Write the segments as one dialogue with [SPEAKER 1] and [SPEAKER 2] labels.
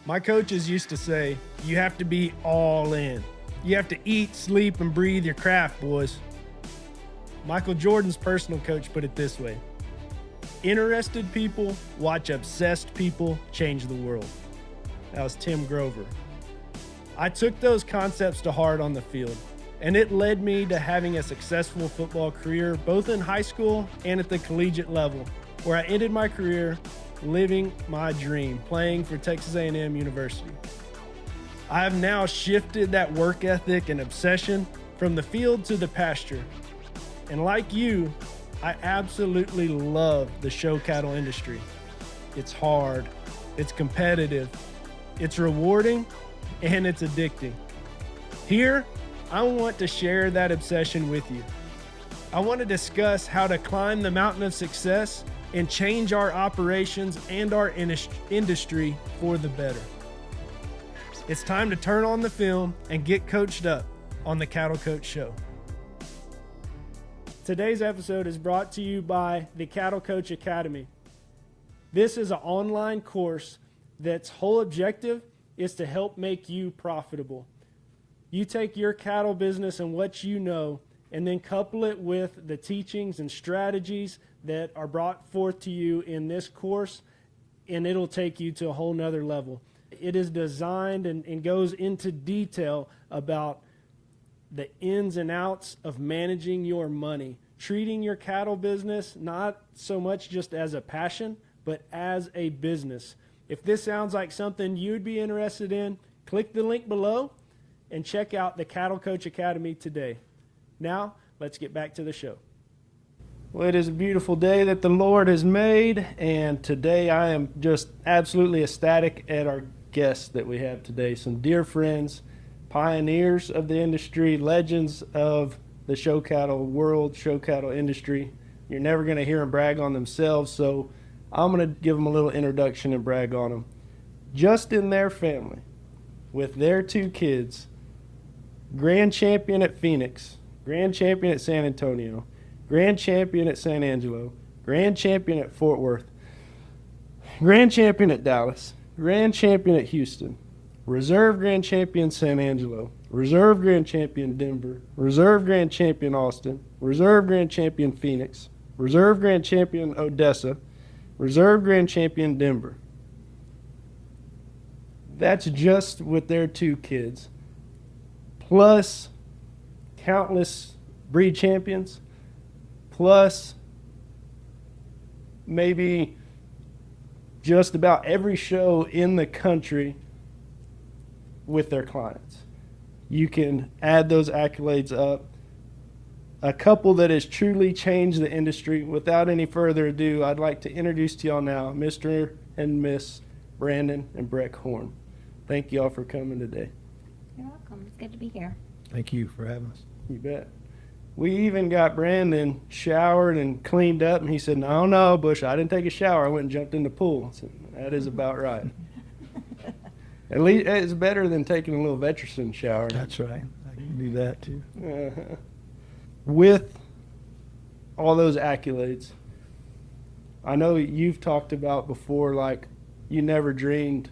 [SPEAKER 1] My coaches used to say, you have to be all in. You have to eat, sleep, and breathe your craft, boys. Michael Jordan's personal coach put it this way: interested people watch obsessed people change the world. That was Tim Grover. I took those concepts to heart on the field, and it led me to having a successful football career, both in high school and at the collegiate level, where I ended my career living my dream, playing for Texas A&M University. I have now shifted that work ethic and obsession from the field to the pasture. And like you, I absolutely love the show cattle industry. It's hard, it's competitive, it's rewarding, and it's addicting. Here, I want to share that obsession with you. I want to discuss how to climb the mountain of success and change our operations and our industry for the better. It's time to turn on the film and get coached up on the Cattle Coach Show. Today's episode is brought to you by the Cattle Coach Academy. This is an online course that's whole objective is to help make you profitable. You take your cattle business and what you know, and then couple it with the teachings and strategies that are brought forth to you in this course, and it'll take you to a whole nother level. It is designed and goes into detail about the ins and outs of managing your money, treating your cattle business not so much just as a passion, but as a business. If this sounds like something you'd be interested in, click the link below and check out the Cattle Coach Academy today. Now, let's get back to the show. Well, it is a beautiful day that the Lord has made, and today I am just absolutely ecstatic at our guests that we have today. Some dear friends, pioneers of the industry, legends of the show cattle world, show cattle industry. You're never going to hear them brag on themselves, so I'm going to give them a little introduction and brag on them. Just in their family, with their 2 kids, grand champion at Phoenix, grand champion at San Antonio, grand champion at San Angelo, grand champion at Fort Worth, grand champion at Dallas, grand champion at Houston, reserve grand champion San Angelo, reserve grand champion Denver, reserve grand champion Austin, reserve grand champion Phoenix, reserve grand champion Odessa, reserve grand champion Denver. That's just with their 2 kids, plus countless breed champions, plus maybe just about every show in the country with their clients. You can add those accolades up. A couple that has truly changed the industry. Without any further ado, I'd like to introduce to y'all now Mr. and Miss Brandon and Brek Horn. Thank y'all for coming today.
[SPEAKER 2] You're welcome. It's good to be here.
[SPEAKER 3] Thank you for having us.
[SPEAKER 1] You bet. We even got Brandon showered and cleaned up, and he said, no, Bush, I didn't take a shower. I went and jumped in the pool. I said, that is about right. At least it's better than taking a little Veterson shower.
[SPEAKER 3] That's right. I can do that too.
[SPEAKER 1] With all those accolades, I know you've talked about before, like, you never dreamed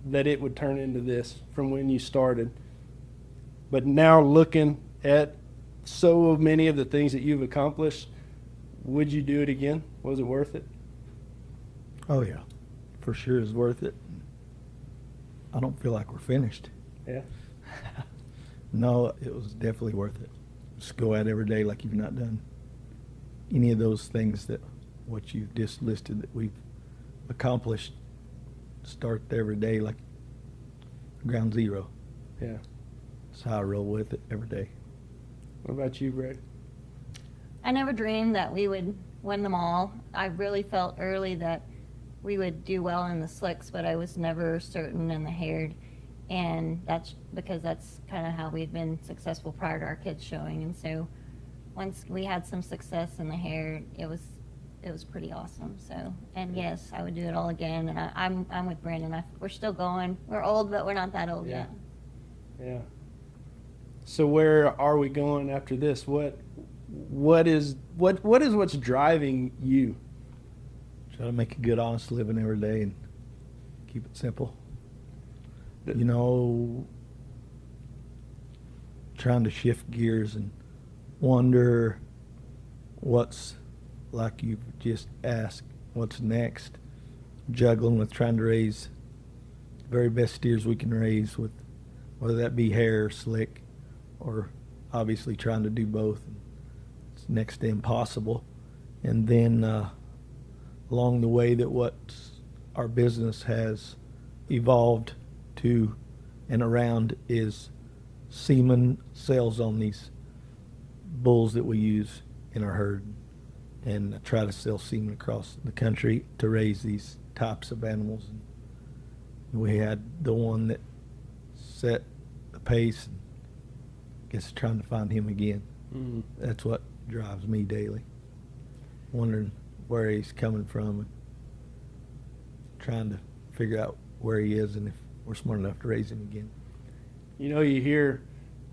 [SPEAKER 1] that it would turn into this from when you started. But now looking at so many of the things that you've accomplished, would you do it again? Was it worth it?
[SPEAKER 3] Oh yeah, for sure it's worth it. I don't feel like we're finished.
[SPEAKER 1] Yeah.
[SPEAKER 3] No, it was definitely worth it. Just go out every day like you've not done any of those things that what you've just listed that we've accomplished. Start every day like ground zero.
[SPEAKER 1] Yeah.
[SPEAKER 3] That's how I roll with it every day.
[SPEAKER 1] What about you, Brett?
[SPEAKER 2] I never dreamed that we would win them all. I really felt early that we would do well in the slicks, but I was never certain in the haired. And that's because that's kind of how we've been successful prior to our kids showing. And so once we had some success in the haired, it was pretty awesome. So, and yes, I would do it all again. And I'm with Brandon. We're still going. We're old, but we're not that old yet.
[SPEAKER 1] Yeah. So where are we going after this? What is what's driving you?
[SPEAKER 3] Try to make a good, honest living every day and keep it simple. You know, trying to shift gears and wonder what's, like you've just asked, what's next. Juggling with trying to raise the very best steers we can raise, with whether that be hair, slick, or obviously trying to do both. It's next to impossible. And then along the way, that what our business has evolved to and around is semen sales on these bulls that we use in our herd, and try to sell semen across the country to raise these types of animals. And we had the one that set the pace, and I guess trying to find him again. That's what drives me daily, wondering where he's coming from and trying to figure out where he is and if we're smart enough to raise him again.
[SPEAKER 1] You know, you hear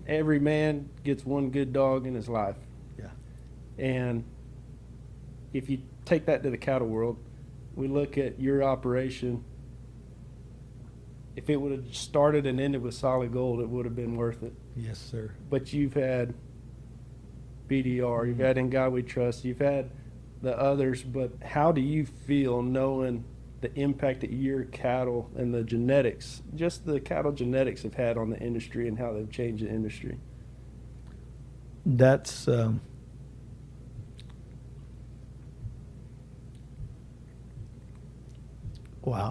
[SPEAKER 1] every man gets one good dog in his life.
[SPEAKER 3] Yeah.
[SPEAKER 1] And if you take that to the cattle world, we look at your operation. If it would have started and ended with solid gold, it would have been worth it.
[SPEAKER 3] Yes, sir.
[SPEAKER 1] But you've had BDR, you've had In God We Trust, you've had the others, but how do you feel knowing the impact that your cattle and the genetics, just the cattle genetics, have had on the industry and how they've changed the industry?
[SPEAKER 3] That's wow,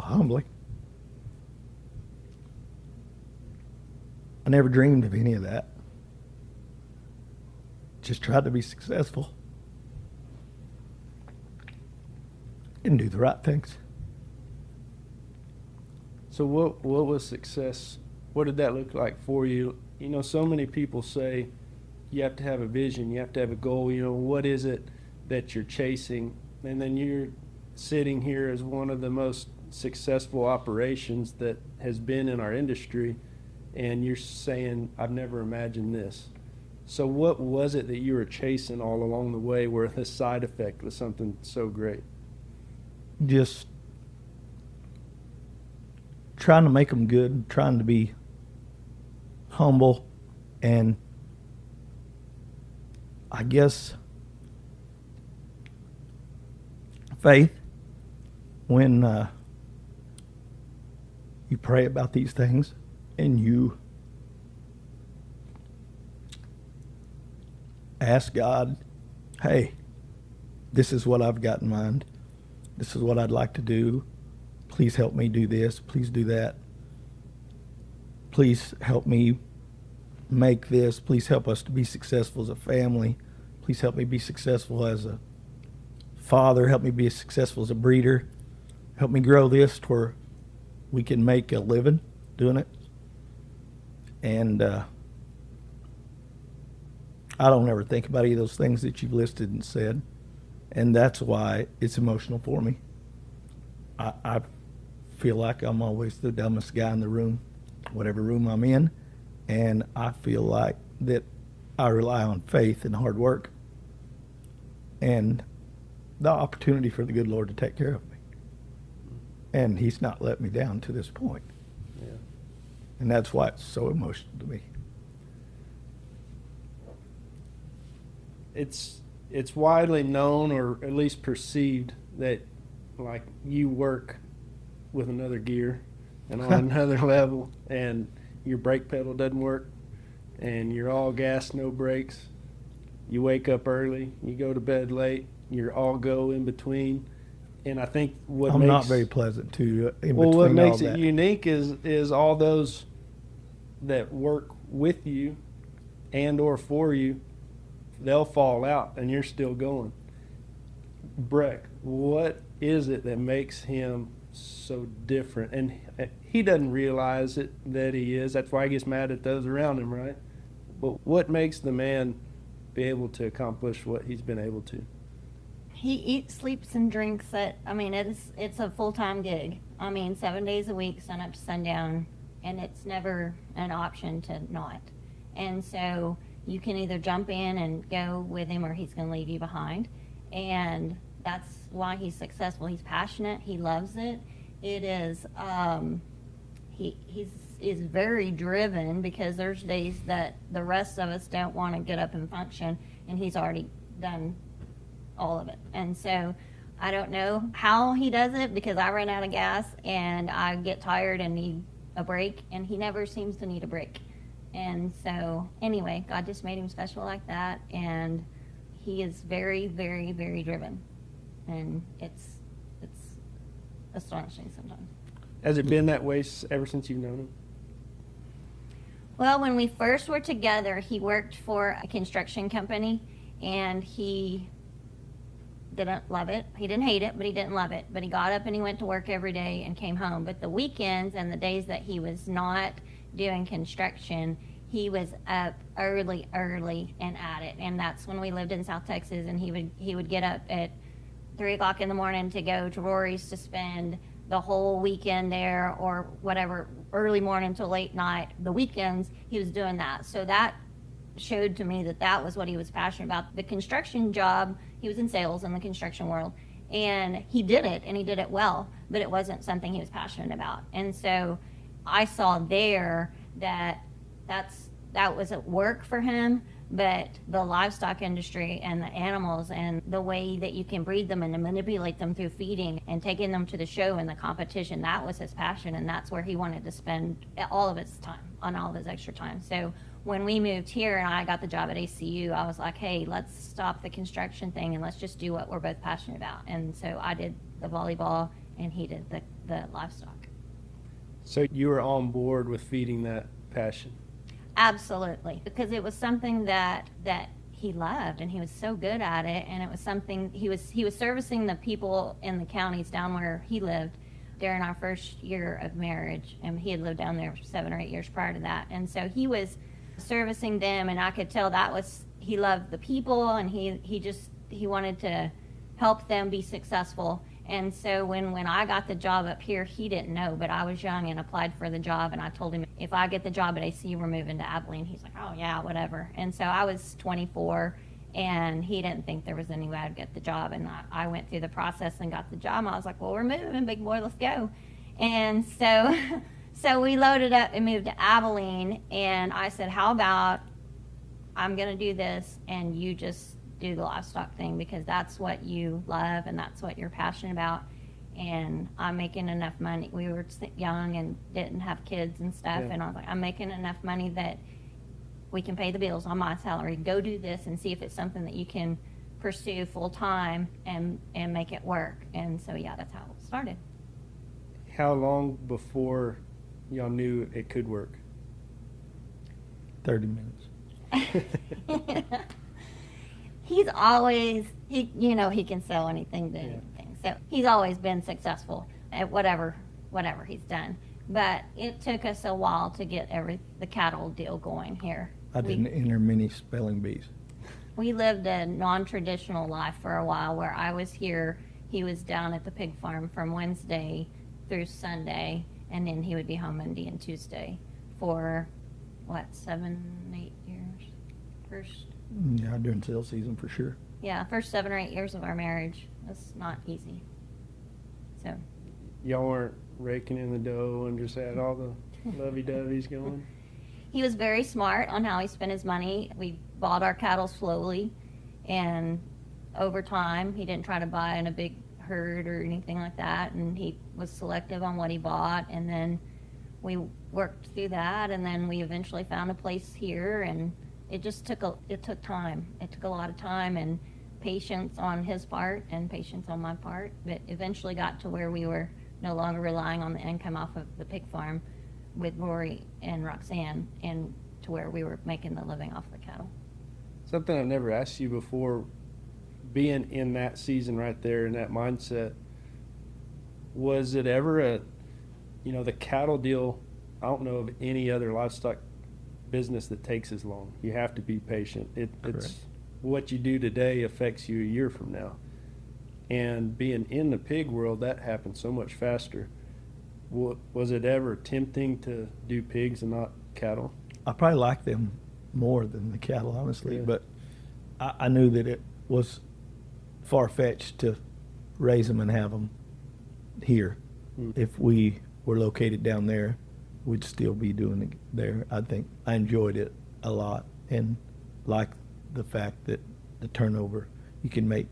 [SPEAKER 3] humbling. I never dreamed of any of that. Just tried to be successful and do the right things.
[SPEAKER 1] So what was success? What did that look like for you? You know, so many people say you have to have a vision, you have to have a goal. You know, what is it that you're chasing? And then you're sitting here as one of the most successful operations that has been in our industry, and you're saying, I've never imagined this. So what was it that you were chasing all along the way where the side effect was something so great?
[SPEAKER 3] Just trying to make them good, trying to be humble, and I guess faith. When you pray about these things and you ask God, hey, this is what I've got in mind. This is what I'd like to do. Please help me do this. Please do that. Please help me make this. Please help us to be successful as a family. Please help me be successful as a father. Help me be successful as a breeder. Help me grow this to where we can make a living doing it. And I don't ever think about any of those things that you've listed and said. And that's why it's emotional for me. I feel like I'm always the dumbest guy in the room, whatever room I'm in. And I feel like that I rely on faith and hard work and the opportunity for the good Lord to take care of me. And he's not let me down to this point.
[SPEAKER 1] Yeah.
[SPEAKER 3] And that's why it's so emotional to me.
[SPEAKER 1] It's widely known, or at least perceived, that like you work with another gear and on another level, and your brake pedal doesn't work, and you're all gas, no brakes. You wake up early, you go to bed late, you're all go in between. And I think
[SPEAKER 3] I'm not very pleasant to in
[SPEAKER 1] well,
[SPEAKER 3] between
[SPEAKER 1] what makes
[SPEAKER 3] all
[SPEAKER 1] it
[SPEAKER 3] that.
[SPEAKER 1] unique is all those that work with you and or for you, they'll fall out and you're still going. Brek, what is it that makes him so different? And he doesn't realize it that he is. That's why he gets mad at those around him, right? But what makes the man be able to accomplish what he's been able to?
[SPEAKER 2] He eats, sleeps, and drinks it. I mean, it's a full-time gig. I mean, 7 days a week, sun up to sundown, and it's never an option to not. And so you can either jump in and go with him, or he's going to leave you behind. And that's why he's successful. He's passionate. He loves it. It is. is very driven, because there's days that the rest of us don't want to get up and function, and he's already done all of it. And so I don't know how he does it, because I run out of gas and I get tired and need a break, and he never seems to need a break. And so anyway, God just made him special like that, and he is very, very, very driven, and it's astonishing sometimes.
[SPEAKER 1] Has it been that way ever since you've known him?
[SPEAKER 2] Well, when we first were together, he worked for a construction company, and he didn't love it. He didn't hate it, but he didn't love it. But he got up and he went to work every day and came home. But the weekends and the days that he was not doing construction, he was up early and at it. And that's when we lived in South Texas, and he would get up at 3 o'clock in the morning to go to Rory's to spend the whole weekend there, or whatever, early morning till late night. The weekends, he was doing that. So that showed to me that that was what he was passionate about. The construction job, he was in sales in the construction world, and he did it, and he did it well, but it wasn't something he was passionate about. And so I saw there that that was at work for him, but the livestock industry and the animals and the way that you can breed them and to manipulate them through feeding and taking them to the show and the competition, that was his passion, and that's where he wanted to spend all of his time, on all of his extra time. So when we moved here and I got the job at ACU, I was like, hey, let's stop the construction thing and let's just do what we're both passionate about. And so I did the volleyball and he did the livestock.
[SPEAKER 1] So you were on board with feeding that passion?
[SPEAKER 2] Absolutely, because it was something that he loved, and he was so good at it, and it was something he was servicing the people in the counties down where he lived during our first year of marriage, and he had lived down there for 7 or 8 years prior to that. And so he was servicing them, and I could tell he loved the people, and he wanted to help them be successful. And so when I got the job up here, he didn't know, but I was young and applied for the job, and I told him, if I get the job at AC, we're moving to Abilene. He's like, oh yeah, whatever. And so I was 24, and he didn't think there was any way I'd get the job, and I went through the process and got the job. I was like, well, we're moving, big boy, let's go. And so we loaded up and moved to Abilene, and I said, how about I'm going to do this, and you just do the livestock thing, because that's what you love and that's what you're passionate about, and I'm making enough money. We were young and didn't have kids and stuff,
[SPEAKER 1] Yeah.
[SPEAKER 2] and I was like, I'm making enough money that we can pay the bills on my salary. Go do this and see if it's something that you can pursue full time and make it work. And so yeah, that's how it started.
[SPEAKER 1] How long before y'all knew it could work?
[SPEAKER 3] 30 minutes.
[SPEAKER 2] He's always, he can sell anything to anything. So he's always been successful at whatever he's done. But it took us a while to get the cattle deal going here.
[SPEAKER 3] I didn't enter many spelling bees.
[SPEAKER 2] We lived a non-traditional life for a while, where I was here, he was down at the pig farm from Wednesday through Sunday, and then he would be home Monday and Tuesday for, 7, 8 years?
[SPEAKER 3] Yeah, during sales season for sure.
[SPEAKER 2] First 7 or 8 years of our marriage. That's not easy. So
[SPEAKER 1] Y'all weren't raking in the dough and just had all the lovey-doveys going?
[SPEAKER 2] he was very smart on how he spent his money. We bought our cattle slowly, and over time, he didn't try to buy in a big herd or anything like that, and he was selective on what he bought, and then we worked through that, and then we eventually found a place here, and it just took time. It took a lot of time and patience on his part and patience on my part, but eventually got to where we were no longer relying on the income off of the pig farm with Rory and Roxanne, and to where we were making the living off the cattle.
[SPEAKER 1] Something I've never asked you before, being in that season right there in that mindset, was it ever the cattle deal, I don't know of any other livestock business that takes as long. You have to be patient. It's what you do today affects you a year from now. And being in the pig world, that happens so much faster. Was it ever tempting to do pigs and not cattle?
[SPEAKER 3] I probably like them more than the cattle, honestly,
[SPEAKER 1] Yeah.
[SPEAKER 3] but I knew that it was far-fetched to raise them and have them here.
[SPEAKER 1] Mm.
[SPEAKER 3] If we were located down there, would still be doing it there. I think I enjoyed it a lot, and like the fact that the turnover, you can make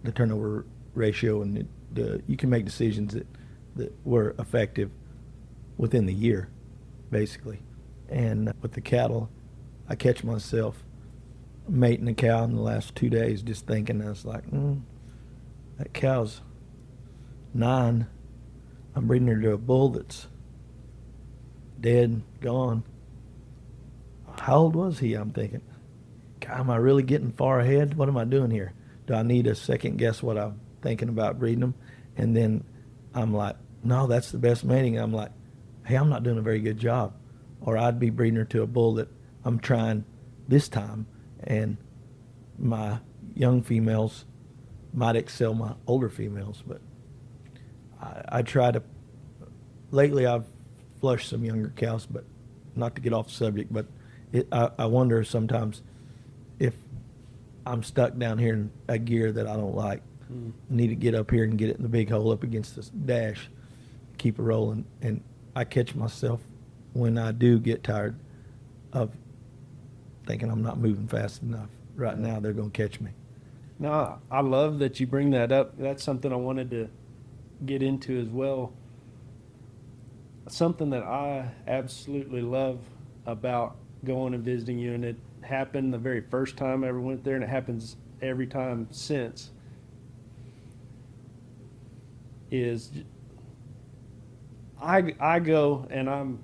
[SPEAKER 3] the turnover ratio, and you can make decisions that were effective within the year, basically. And with the cattle, I catch myself mating a cow in the last 2 days just thinking, I was like, that cow's 9. I'm breeding her to a bull that's dead, gone. How old was he? I'm thinking, God, am I really getting far ahead? What am I doing here? Do I need to second guess what I'm thinking about breeding them? And then I'm like, no, that's the best mating. I'm like, hey, I'm not doing a very good job. Or I'd be breeding her to a bull that I'm trying this time, and my young females might excel my older females. But I try to, lately I've flushed some younger cows, but not to get off the subject, but I wonder sometimes if I'm stuck down here in a gear that I don't like. Need to get up here and get it in the big hole up against this dash, keep it rolling. And I catch myself when I do get tired of thinking I'm not moving fast enough. Right now they're going to catch me.
[SPEAKER 1] No, I love that you bring that up. That's something I wanted to get into as well. Something that I absolutely love about going and visiting you, and it happened the very first time I ever went there, and it happens every time since, is I go and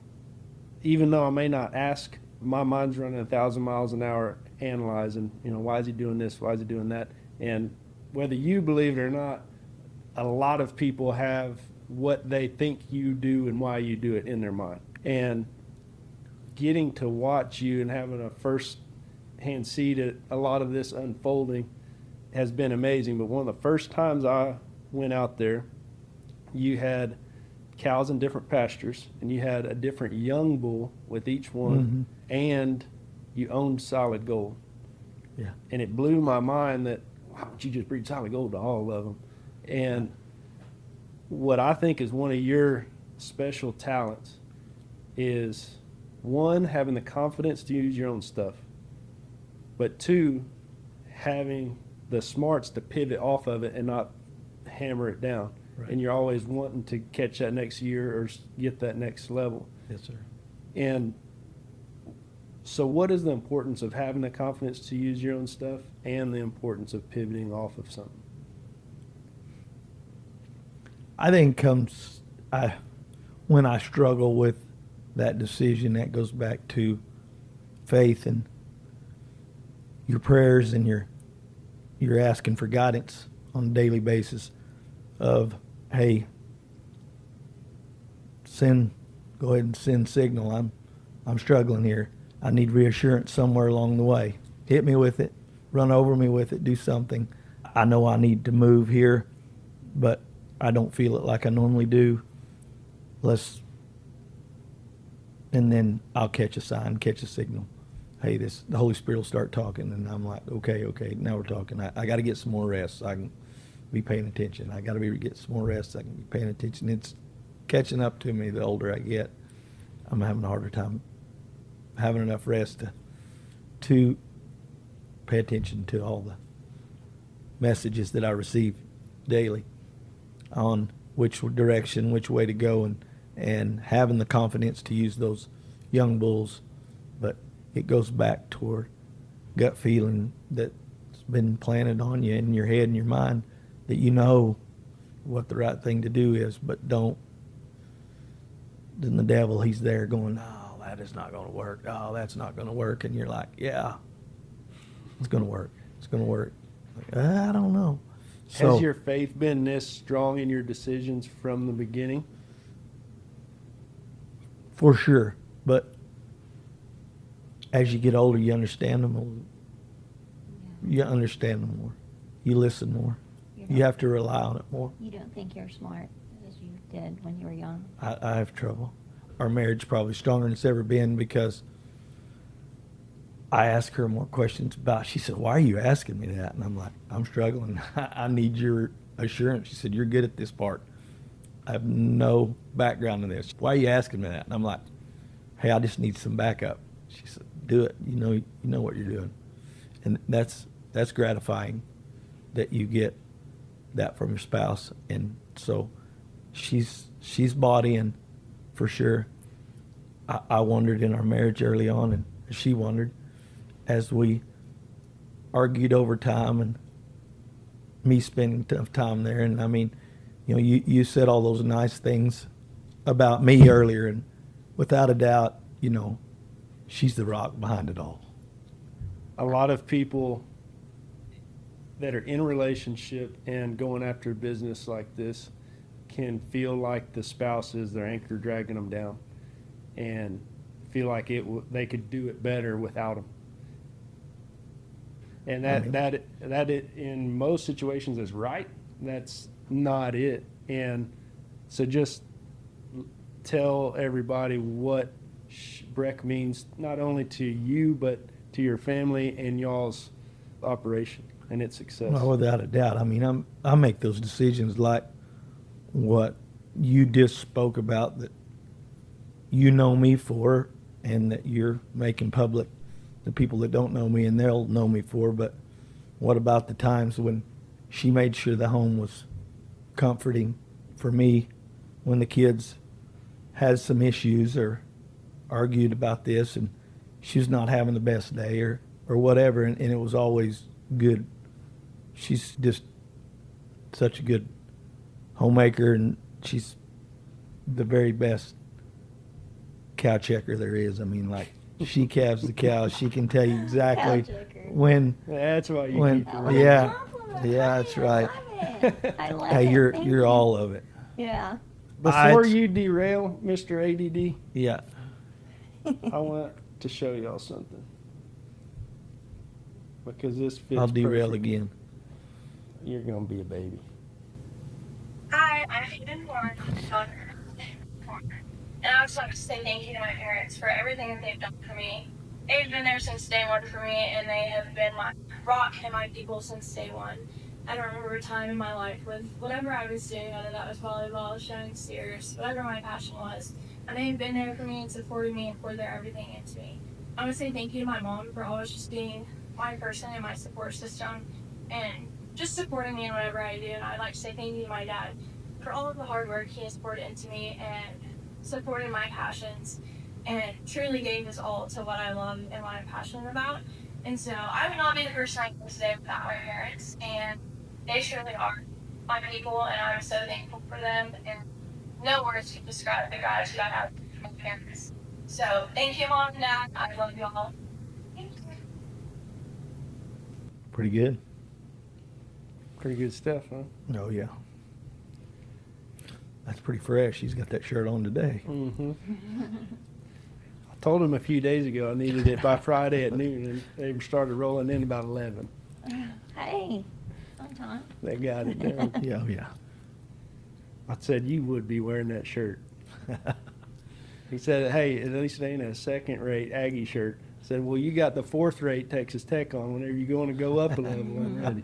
[SPEAKER 1] even though I may not ask, my mind's running 1,000 miles an hour analyzing, why is he doing this? Why is he doing that? And whether you believe it or not, a lot of people have what they think you do and why you do it in their mind. And getting to watch you and having a first-hand seat at a lot of this unfolding has been amazing. But one of the first times I went out there, you had cows in different pastures, and you had a different young bull with each one, and you owned solid gold.
[SPEAKER 3] Yeah.
[SPEAKER 1] And it blew my mind that, why don't you just breed solid gold to all of them? And what I think is one of your special talents is, one, having the confidence to use your own stuff, but two, having the smarts to pivot off of it and not hammer it down. Right. And you're always wanting to catch that next year or get that next level.
[SPEAKER 3] Yes, sir.
[SPEAKER 1] And so what is the importance of having the confidence to use your own stuff and the importance of pivoting off of something?
[SPEAKER 3] I think when I struggle with that decision, that goes back to faith and your prayers, and you're asking for guidance on a daily basis of, hey, go ahead and send signal. I'm struggling here. I need reassurance somewhere along the way. Hit me with it, run over me with it, do something. I know I need to move here, but I don't feel it like I normally do. And then I'll catch a sign, catch a signal. Hey, the Holy Spirit will start talking, and I'm like, okay, now we're talking. I got to get some more rest so I can be paying attention. I got to get some more rest so I can be paying attention. It's catching up to me the older I get. I'm having a harder time having enough rest to pay attention to all the messages that I receive daily on which direction, which way to go, and having the confidence to use those young bulls. But it goes back toward gut feeling that's been planted on you in your head and your mind, that you know what the right thing to do is, but don't. Then the devil, he's there going, oh, that is not going to work. Oh, that's not going to work. And you're like, yeah, it's going to work. It's going to work. Like, I don't know. So,
[SPEAKER 1] has your faith been this strong in your decisions from the beginning?
[SPEAKER 3] For sure. But as you get older, you understand them more. You understand them more. You listen more. You have to rely on it more.
[SPEAKER 2] You don't think you're smart as you did when you were young.
[SPEAKER 3] I have trouble. Our marriage is probably stronger than it's ever been because I ask her more questions about. She said, why are you asking me that? And I'm like, I'm struggling. I need your assurance. She said, you're good at this part. I have no background in this. Why are you asking me that? And I'm like, hey, I just need some backup. She said, do it. You know what you're doing. And that's gratifying that you get that from your spouse. And so she's bought in for sure. I wondered in our marriage early on, and she wondered as we argued over time and me spending enough time there. And I mean, you said all those nice things about me earlier, and without a doubt, she's the rock behind it all.
[SPEAKER 1] A lot of people that are in a relationship and going after a business like this can feel like the spouse is their anchor dragging them down, and feel like they could do it better without them. And that in most situations is right. That's not it. And so just tell everybody what Brek means, not only to you, but to your family and y'all's operation and its success.
[SPEAKER 3] Well, without a doubt. I mean, I make those decisions like what you just spoke about, that you know me for, and that you're making public the people that don't know me, and they'll know me for. But what about the times when she made sure the home was comforting for me, when the kids had some issues or argued about this and she was not having the best day or whatever, and it was always good. She's just such a good homemaker, and she's the very best cow checker there is. I mean, like, she calves the cows. She can tell you exactly when.
[SPEAKER 1] That's why you
[SPEAKER 3] when.
[SPEAKER 1] keep it real.
[SPEAKER 3] Yeah, that's right.
[SPEAKER 2] I love
[SPEAKER 3] Hey,
[SPEAKER 2] it.
[SPEAKER 3] you're all of it.
[SPEAKER 2] Yeah.
[SPEAKER 1] Before you derail, Mr. ADD,
[SPEAKER 3] Yeah.
[SPEAKER 1] I want to show y'all something. Because this fits
[SPEAKER 3] I'll derail
[SPEAKER 1] perfect.
[SPEAKER 3] again.
[SPEAKER 1] You're going to be a baby.
[SPEAKER 4] Hi, I'm Hayden Horn, daughter of Horn. And I just want to say thank you to my parents for everything that they've done for me. They've been there since day one for me, and they have been my rock and my people since day one. I don't remember a time in my life with whatever I was doing, whether that was volleyball, showing steers, whatever my passion was. And they've been there for me and supported me and poured their everything into me. I want to say thank you to my mom for always just being my person and my support system and just supporting me in whatever I do. And I'd like to say thank you to my dad for all of the hard work he has poured into me and supported my passions and truly gave his all to what I love and what I'm passionate about. And so I would not be the person I am today without my parents, and they surely are my people, and I'm so thankful for them, and no words can describe the gratitude I have for my parents. So thank you, Mom and Dad. I love y'all. Thank you.
[SPEAKER 3] Pretty good.
[SPEAKER 1] Pretty good stuff, huh?
[SPEAKER 3] Oh, yeah. That's pretty fresh. He's got that shirt on today.
[SPEAKER 1] Mm-hmm. I told him a few days ago I needed it by Friday at noon, and they started rolling in about 11.
[SPEAKER 2] Hey, sometime.
[SPEAKER 1] They got it down.
[SPEAKER 3] Yeah, yeah.
[SPEAKER 1] I said, you would be wearing that shirt. He said, hey, at least it ain't a second-rate Aggie shirt. I said, well, you got the fourth-rate Texas Tech on whenever you're going to go up a level. I'm ready.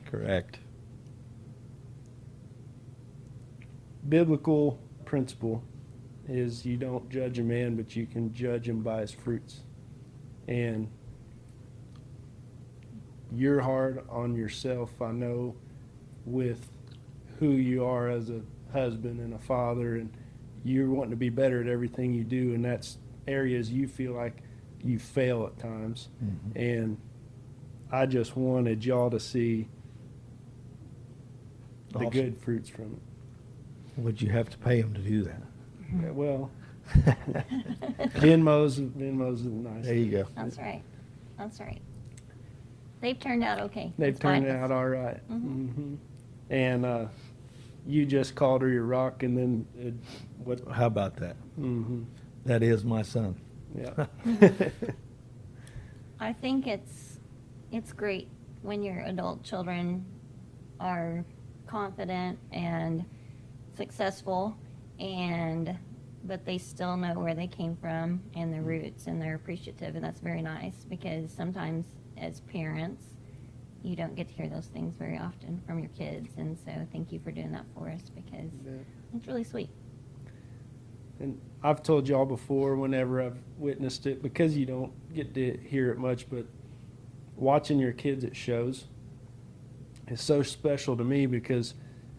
[SPEAKER 3] Correct.
[SPEAKER 1] Biblical principle is you don't judge a man, but you can judge him by his fruits. And you're hard on yourself, I know, with who you are as a husband and a father, and you're wanting to be better at everything you do, and that's areas you feel like you fail at times.
[SPEAKER 3] Mm-hmm.
[SPEAKER 1] And I just wanted y'all to see the
[SPEAKER 3] Awesome.
[SPEAKER 1] good fruits from it.
[SPEAKER 3] Would you have to pay him to do that?
[SPEAKER 1] Yeah, well, Venmo's nice.
[SPEAKER 3] There you go.
[SPEAKER 2] That's right. That's right. They've turned out okay.
[SPEAKER 1] They've
[SPEAKER 2] That's fine.
[SPEAKER 1] turned out all right.
[SPEAKER 2] Mhm.
[SPEAKER 1] Mm-hmm. And you just called her your rock, and then what?
[SPEAKER 3] How about that?
[SPEAKER 1] Mm-hmm.
[SPEAKER 3] That is my son.
[SPEAKER 1] Yeah.
[SPEAKER 2] I think it's great when your adult children are confident and successful, but they still know where they came from and their roots, and they're appreciative, and that's very nice, because sometimes as parents you don't get to hear those things very often from your kids. And so thank you for doing that for us, because
[SPEAKER 1] Yeah.
[SPEAKER 2] it's really sweet.
[SPEAKER 1] And I've told y'all before whenever I've witnessed it, because you don't get to hear it much, but watching your kids at shows is so special to me because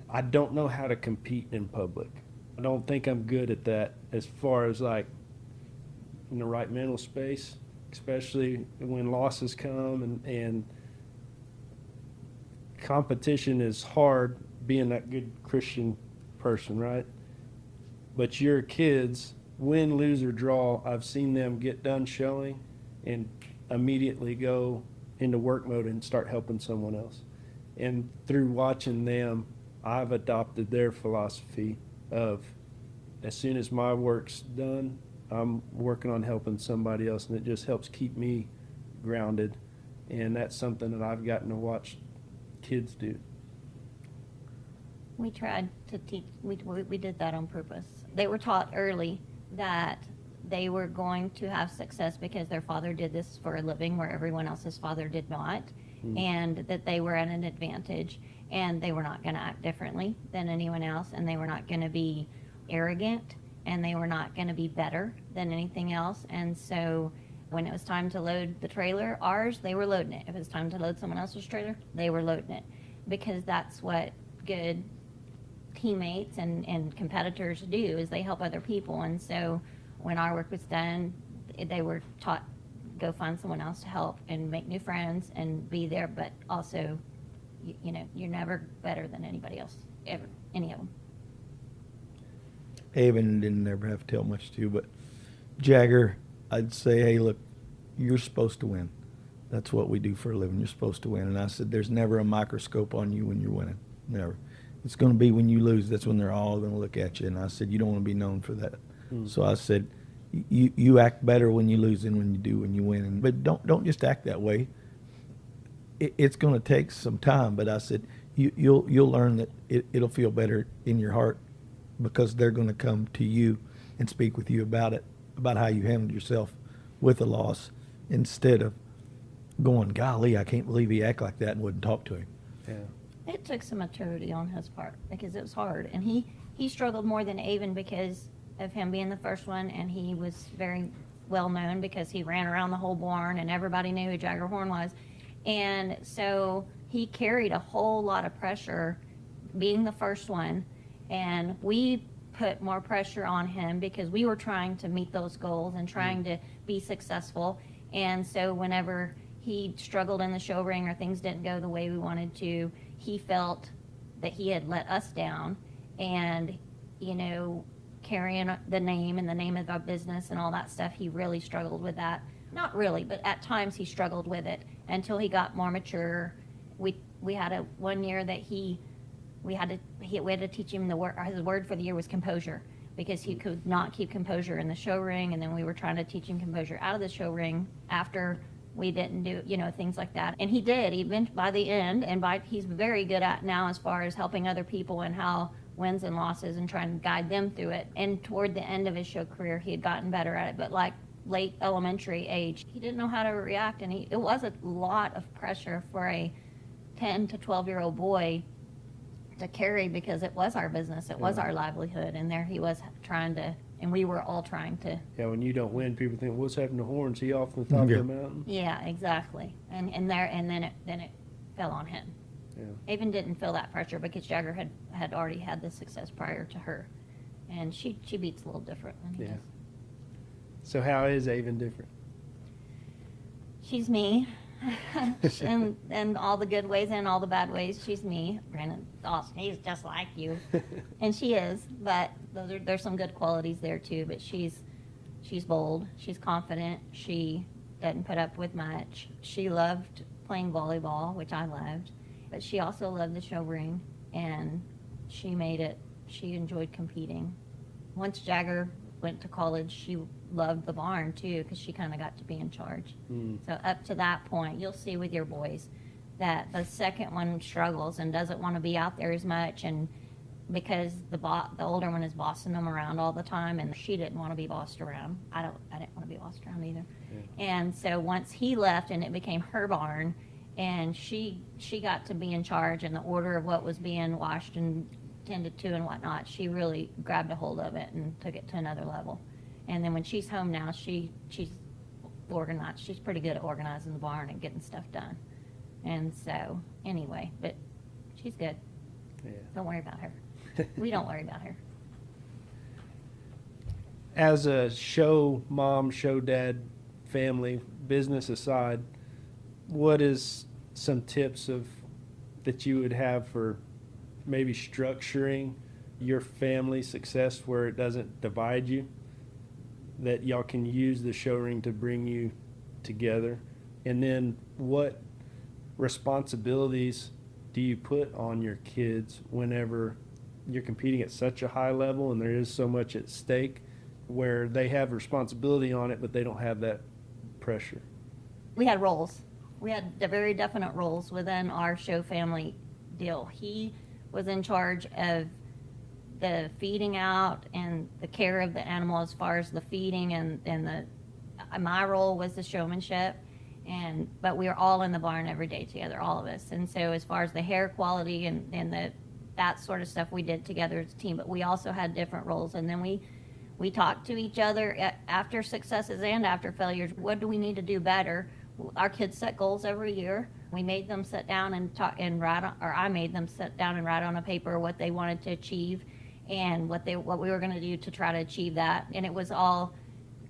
[SPEAKER 1] I don't know how to compete in public. I don't think I'm good at that as far as like in the right mental space, especially when losses come and competition is hard being that good Christian person, right? But your kids, win, lose, or draw, I've seen them get done showing and immediately go into work mode and start helping someone else. And through watching them, I've adopted their philosophy of as soon as my work's done, I'm working on helping somebody else, and it just helps keep me grounded. And that's something that I've gotten to watch kids do.
[SPEAKER 2] We tried to teach, we did that on purpose. They were taught early that they were going to have success because their father did this for a living where everyone else's father did not, and that they were at an advantage, and they were not going to act differently than anyone else, and they were not going to be arrogant, and they were not going to be better than anything else. And so when it was time to load the trailer, ours, they were loading it. If it was time to load someone else's trailer, they were loading it, because that's what good teammates and competitors do, is they help other people. And so when our work was done, they were taught, go find someone else to help and make new friends and be there, but also, you know, you're never better than anybody else, ever, any of them.
[SPEAKER 3] Avon didn't ever have to tell much to, but Jagger, I'd say, hey, look, you're supposed to win. That's what we do for a living. You're supposed to win. And I said, there's never a microscope on you when you're winning. Never. It's going to be when you lose. That's when they're all going to look at you. And I said, you don't want to be known for that. So I said, you act better when you lose than when you do when you win. And, but don't just act that way. It's going to take some time. But I said, you'll learn that it'll feel better in your heart, because they're going to come to you and speak with you about it, about how you handled yourself with a loss, instead of going, golly, I can't believe he acted like that, and wouldn't talk to him.
[SPEAKER 1] Yeah.
[SPEAKER 2] It took some maturity on his part, because it was hard. And he struggled more than Avon because of him being the first one, and he was very well known because he ran around the whole barn and everybody knew who Jagger Horn was. And so he carried a whole lot of pressure being the first one, and we put more pressure on him because we were trying to meet those goals and trying to be successful. And so whenever he struggled in the show ring or things didn't go the way we wanted to, he felt that he had let us down. And, you know, carrying the name and the name of our business and all that stuff, he really struggled with that. Not really, but at times he struggled with it until he got more mature. We had a 1 year that we had to teach him his word for the year was composure, because he could not keep composure in the show ring. And then we were trying to teach him composure out of the show ring after we didn't do, you know, things like that. And he did, even by the end, and he's very good at now as far as helping other people and how wins and losses and trying to guide them through it. And toward the end of his show career, he had gotten better at it. But like late elementary age, he didn't know how to react. And it was a lot of pressure for a 10 to 12-year-old boy to carry, because it was our business, it was our livelihood, and there he was trying to, and we were all trying to.
[SPEAKER 1] Yeah, when you don't win, people think, what's happened to Horns? He off the top of the mountain?
[SPEAKER 2] Yeah, exactly. And then it fell on him.
[SPEAKER 1] Yeah.
[SPEAKER 2] Avon didn't feel that pressure because Jagger had already had the success prior to her, and she beats a little different than he does.
[SPEAKER 1] So how is Avon different?
[SPEAKER 2] She's me. and all the good ways and all the bad ways, she's me. Brandon, he's just like you. And she is, but there's some good qualities there too. But she's bold, she's confident, she doesn't put up with much. She loved playing volleyball, which I loved, but she also loved the show ring, and she enjoyed competing. Once Jagger went to college, she loved the barn too, because she kind of got to be in charge. So up to that point, you'll see with your boys that the second one struggles and doesn't want to be out there as much, and because the older one is bossing them around all the time, and she didn't want to be bossed around. I didn't want to be bossed around either. And so once he left and it became her barn, and she got to be in charge, and the order of what was being washed and tended to and whatnot, she really grabbed a hold of it and took it to another level. And then when she's home now, she's organized. She's pretty good at organizing the barn and getting stuff done. And so, anyway, but she's good.
[SPEAKER 1] Yeah.
[SPEAKER 2] Don't worry about her. We don't worry about her.
[SPEAKER 1] As a show mom, show dad, family, business aside, what is some tips that you would have for maybe structuring your family success where it doesn't divide you, that y'all can use the show ring to bring you together? And then what responsibilities do you put on your kids whenever you're competing at such a high level and there is so much at stake, where they have responsibility on it but they don't have that pressure?
[SPEAKER 2] We had roles. We had the very definite roles within our show family deal. He was in charge of the feeding out and the care of the animal as far as the feeding, and my role was the showmanship. But we were all in the barn every day together, all of us. And so as far as the hair quality and that sort of stuff, we did together as a team. But we also had different roles. And then we talked to each other after successes and after failures. What do we need to do better? Our kids set goals every year. We made them sit down and talk and write on, or I made them sit down and write on a paper what they wanted to achieve and what we were going to do to try to achieve that. And it was all,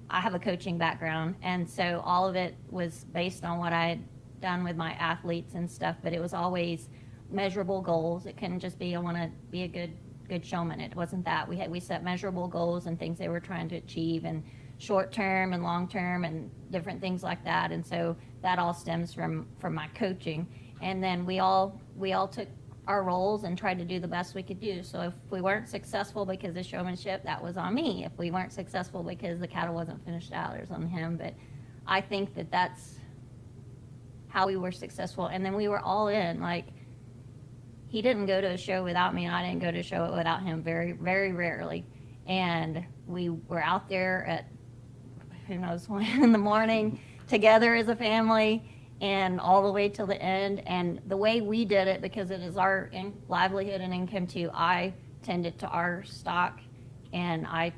[SPEAKER 2] I have a coaching background, and so all of it was based on what I had done with my athletes and stuff, but it was always measurable goals. It couldn't just be, I want to be a good showman. It wasn't that. We set measurable goals and things they were trying to achieve, and short term and long term and different things like that. And so that all stems from my coaching. And then we all took our roles and tried to do the best we could do. So if we weren't successful because of showmanship, that was on me. If we weren't successful because the cattle wasn't finished out, it was on him. But I think that's how we were successful. And then we were all in. Like, he didn't go to a show without me, and I didn't go to a show without him, very, very rarely. And we were out there at who knows when in the morning together as a family, and all the way till the end. And the way we did it, because it is our livelihood and income too, I tended to our stock, and I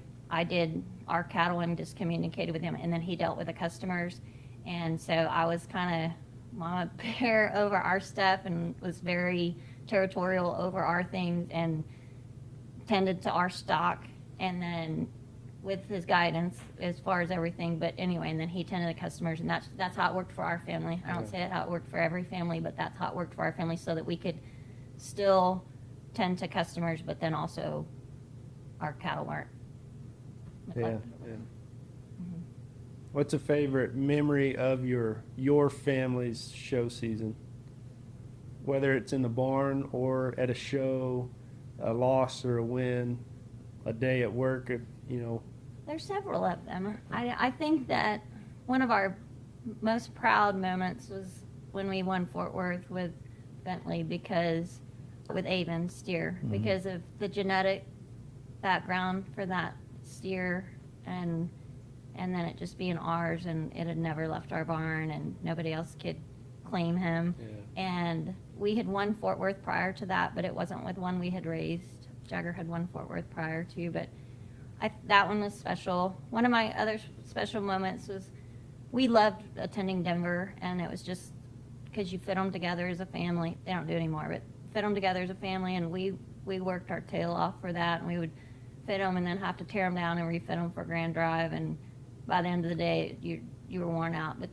[SPEAKER 2] did our cattle and just communicated with him, and then he dealt with the customers. And so I was kind of mama bear over our stuff and was very territorial over our things and tended to our stock, and then with his guidance as far as everything. But anyway, and then he tended to customers, and that's how it worked for our family. I don't say it how it worked for every family, but that's how it worked for our family, so that we could still tend to customers, but then also our cattle weren't neglected.
[SPEAKER 1] Yeah.
[SPEAKER 2] Mm-hmm.
[SPEAKER 1] What's a favorite memory of your family's show season? Whether it's in the barn or at a show, a loss or a win, a day at work,
[SPEAKER 2] There's several of them. I think that one of our most proud moments was when we won Fort Worth with Bentley, with Avon steer,
[SPEAKER 3] Mhm.
[SPEAKER 2] because of the genetic background for that steer, and then it just being ours, and it had never left our barn, and nobody else could claim him.
[SPEAKER 1] Yeah.
[SPEAKER 2] And we had won Fort Worth prior to that, but it wasn't with one we had raised. Jagger had won Fort Worth prior to, but that one was special. One of my other special moments was we loved attending Denver, and it was just because you fit them together as a family. They don't do it anymore, but fit them together as a family, and we worked our tail off for that, and we would fit them and then have to tear them down and refit them for Grand Drive, and by the end of the day, you were worn out. But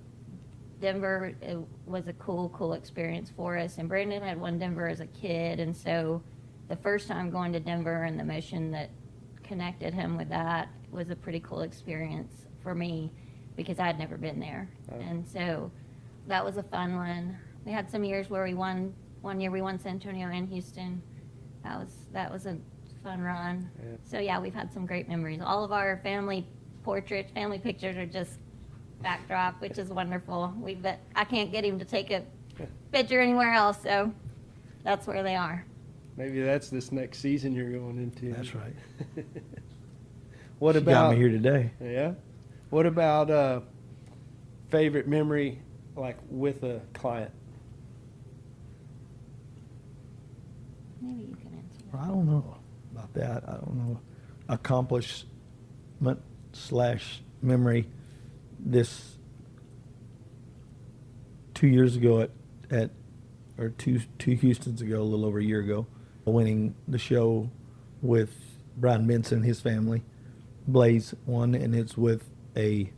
[SPEAKER 2] Denver, it was a cool experience for us, and Brandon had won Denver as a kid, and so the first time going to Denver and the mission that connected him with that was a pretty cool experience for me, because I had never been there.
[SPEAKER 1] Oh.
[SPEAKER 2] And so that was a fun one. We had some years where one year we won San Antonio and Houston. That was a fun run.
[SPEAKER 1] Yeah.
[SPEAKER 2] So yeah, we've had some great memories. All of our family pictures are just backdrop, which is wonderful. But I can't get him to take a picture anywhere else, so that's where they are.
[SPEAKER 1] Maybe that's this next season you're going into.
[SPEAKER 3] That's right.
[SPEAKER 1] What
[SPEAKER 3] She
[SPEAKER 1] about
[SPEAKER 3] got me here today.
[SPEAKER 1] Yeah. What about favorite memory, like with a client?
[SPEAKER 2] Maybe you can answer
[SPEAKER 3] I don't know about that. I don't know. Accomplishment / memory. This 2 years ago or two Houstons ago, a little over a year ago, winning the show with Brian Benson and his family. Blaze won, and it's with a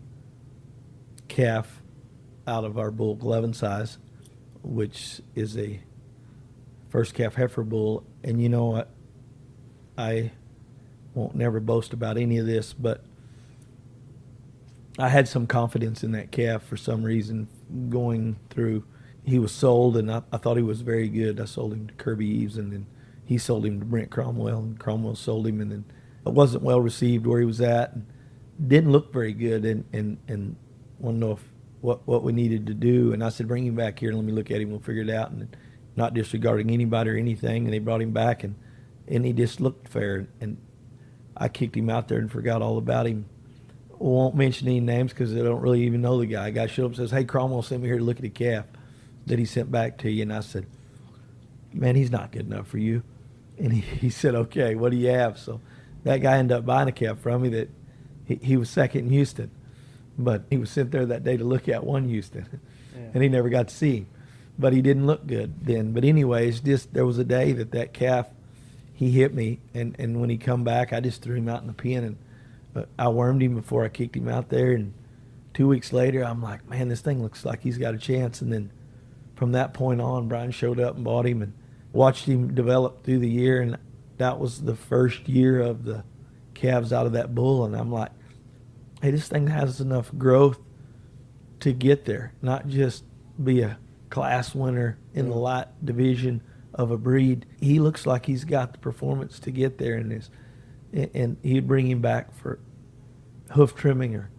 [SPEAKER 3] calf out of our bull 11 size, which is a first calf heifer bull. And you know what? I won't never boast about any of this, but I had some confidence in that calf for some reason going through. He was sold, and I thought he was very good. I sold him to Kirby Eves, and then he sold him to Brent Cromwell, and Cromwell sold him, and then it wasn't well received where he was at, and didn't look very good, and wanted to know what we needed to do. And I said, bring him back here and let me look at him. We'll figure it out. And not disregarding anybody or anything. And they brought him back, and he just looked fair. And I kicked him out there and forgot all about him. Won't mention any names because I don't really even know the guy. A guy showed up and says, hey, Cromwell sent me here to look at a calf that he sent back to you. And I said, man, he's not good enough for you. And he said, okay, what do you have? So that guy ended up buying a calf from me that he was second in Houston. But he was sent there that day to look at one Houston. Yeah. And he never got to see him. But he didn't look good then. But anyways, just there was a day that calf, he hit me. And when he come back, I just threw him out in the pen. And I wormed him before I kicked him out there. And 2 weeks later, I'm like, man, this thing looks like he's got a chance. And then from that point on, Brian showed up and bought him and watched him develop through the year. And that was the first year of the calves out of that bull. And I'm like, hey, this thing has enough growth to get there, not just be a class winner in the light division of a breed. He looks like he's got the performance to get there in this. And he'd bring him back for hoof trimming or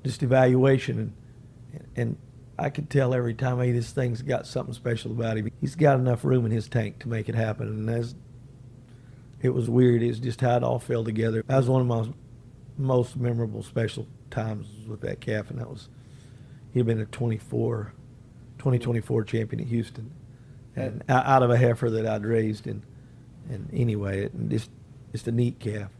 [SPEAKER 3] just evaluation. And I could tell every time, hey, this thing's got something special about him. He's got enough room in his tank to make it happen. And it was weird. It was just how it all fell together. That was one of my most memorable special times with that calf, and he'd been a 2024 champion at Houston, and out of a heifer that I'd raised, and anyway, just a neat calf.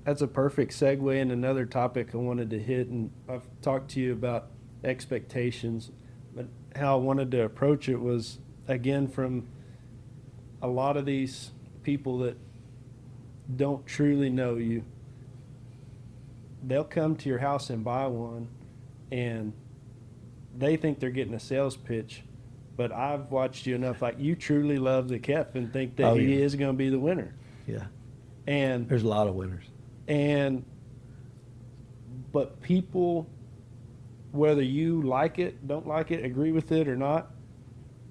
[SPEAKER 5] That's a perfect segue in another topic I wanted to hit, and I've talked to you about expectations, but how I wanted to approach it was, again, from a lot of these people that don't truly know you. They'll come to your house and buy one, and they think they're getting a sales pitch. But I've watched you enough, like you truly love the calf and think that he is going to be the winner.
[SPEAKER 3] Yeah.
[SPEAKER 5] And
[SPEAKER 3] there's a lot of winners.
[SPEAKER 5] But people, whether you like it, don't like it, agree with it or not,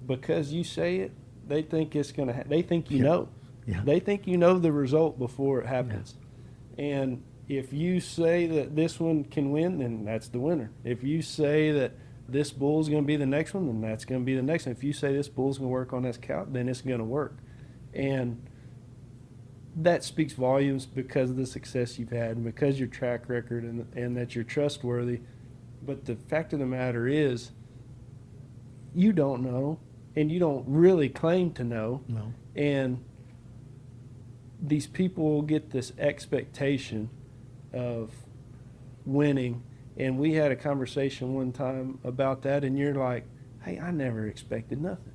[SPEAKER 5] because you say it, they think it's going to. They think you know. Yeah. They think you know the result before it happens, and if you say that this one can win, then that's the winner. If you say that this bull's going to be the next one, then that's going to be the next one. If you say this bull's going to work on this cow, then it's going to work. And that speaks volumes because of the success you've had and because your track record and that you're trustworthy. But the fact of the matter is, you don't know, and you don't really claim to know.
[SPEAKER 3] No.
[SPEAKER 5] And these people get this expectation of winning, and we had a conversation one time about that, and you're like, hey, I never expected nothing.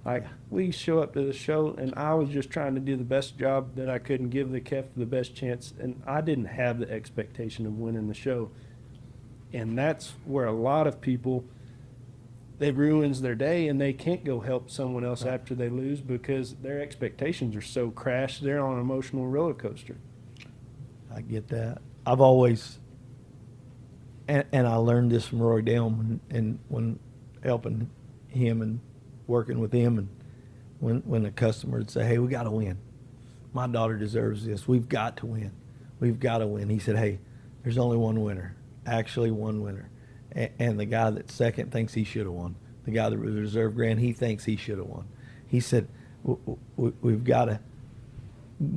[SPEAKER 5] Like, we show up to the show, and I was just trying to do the best job that I could and give the calf the best chance, and I didn't have the expectation of winning the show. And that's where a lot of people, it ruins their day, and they can't go help someone else after they lose because their expectations are so crashed. They're on an emotional roller coaster.
[SPEAKER 3] I get that. I've always, and I learned this from Roy Delm, and when helping him and working with him, and when a customer would say, hey, we got to win. My daughter deserves this. We've got to win. We've got to win. He said, hey, there's only one winner, actually one winner. And the guy that's second thinks he should have won. The guy that was reserve grand, he thinks he should have won. He said, we've got to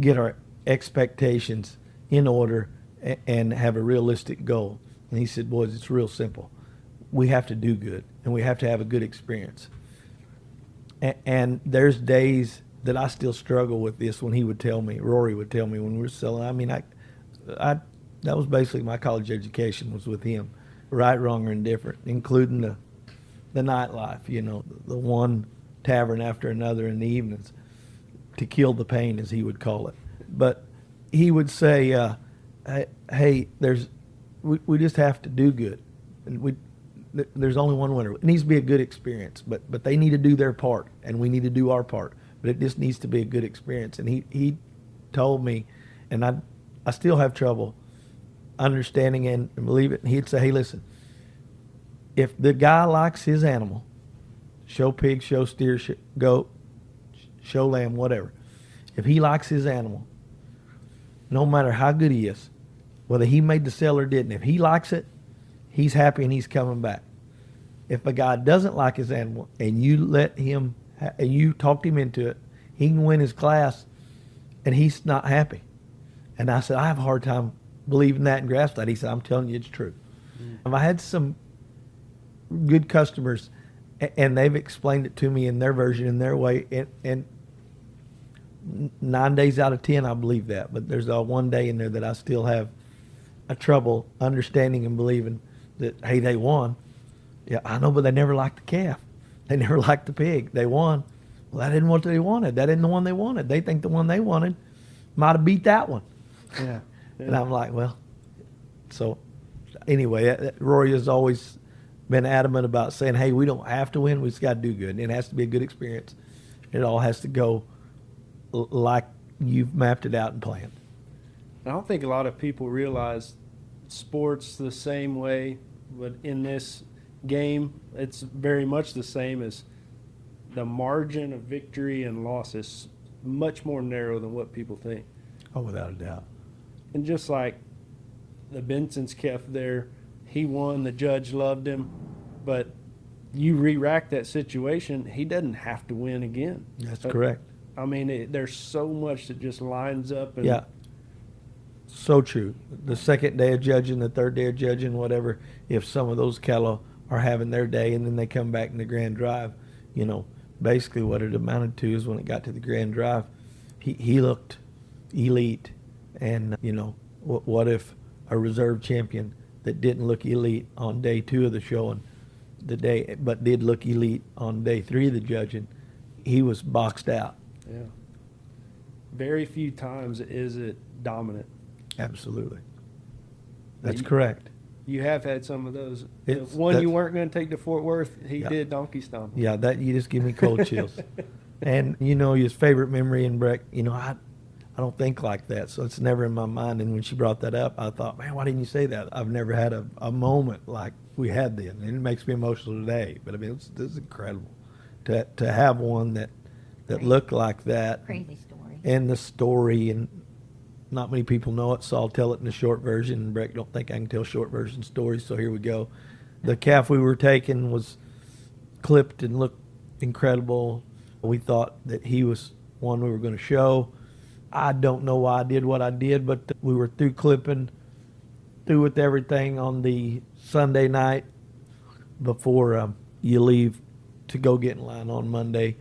[SPEAKER 3] get our expectations in order and have a realistic goal. And he said, boys, it's real simple. We have to do good, and we have to have a good experience. And there's days that I still struggle with this when he would tell me, Rory would tell me when we were selling. I mean, I that was basically my college education was with him, right, wrong, or indifferent, including the nightlife, you know, the one tavern after another in the evenings to kill the pain, as he would call it. But he would say, hey, we just have to do good. And there's only one winner. It needs to be a good experience, but they need to do their part, and we need to do our part. But it just needs to be a good experience. And he told me, and I still have trouble understanding and believe it. And he'd say, hey, listen, if the guy likes his animal, show pig, show steer, goat, show lamb, whatever. If he likes his animal, no matter how good he is, whether he made the sale or didn't, if he likes it, he's happy and he's coming back. If a guy doesn't like his animal and you let him, and you talked him into it, he can win his class and he's not happy. And I said, I have a hard time believing that and grasp that. He said, I'm telling you it's true. I had some good customers and they've explained it to me in their version, in their way, and 9 days out of 10 I believe that. But there's one day in there that I still have a trouble understanding and believing that, hey, they won. Yeah, I know, but they never liked the calf. They never liked the pig. They won. Well, that isn't what they wanted. That isn't the one they wanted. They think the one they wanted might have beat that one.
[SPEAKER 5] Yeah.
[SPEAKER 3] And I'm like, well, so anyway, Rory has always been adamant about saying, hey, we don't have to win. We just got to do good. And it has to be a good experience. It all has to go like you've mapped it out and planned.
[SPEAKER 5] I don't think a lot of people realize sports the same way, but in this game, it's very much the same. As the margin of victory and loss is much more narrow than what people think.
[SPEAKER 3] Oh, without a doubt.
[SPEAKER 5] And just like the Benson's calf there, he won, the judge loved him, but you re-rack that situation, he doesn't have to win again.
[SPEAKER 3] That's correct.
[SPEAKER 5] I mean, there's so much that just lines up. And
[SPEAKER 3] yeah, so true. The second day of judging, the third day of judging, whatever, if some of those cattle are having their day and then they come back in the grand drive, you know, basically what it amounted to is when it got to the grand drive, he looked elite. And, you know, what if a reserve champion that didn't look elite on day 2 of the showing, but did look elite on day 3 of the judging, he was boxed out.
[SPEAKER 5] Yeah. Very few times is it dominant.
[SPEAKER 3] Absolutely. That's correct.
[SPEAKER 5] You have had some of those.
[SPEAKER 3] That's,
[SPEAKER 5] you weren't going to take to Fort Worth, he did donkey stomp.
[SPEAKER 3] Yeah, that you just give me cold chills. And, you know, his favorite memory in Brek, you know, I don't think like that, so it's never in my mind. And when she brought that up, I thought, man, why didn't you say that? I've never had a moment like we had then, and it makes me emotional today. But I mean, it's incredible to have one that looked like that.
[SPEAKER 2] Crazy story.
[SPEAKER 3] And the story, and not many people know it, so I'll tell it in the short version. And Brek don't think I can tell short version stories, so here we go. The calf we were taking was clipped and looked incredible. We thought that he was one we were going to show. I don't know why I did what I did, but we were through clipping, through with everything on the Sunday night before you leave to go get in line on Monday.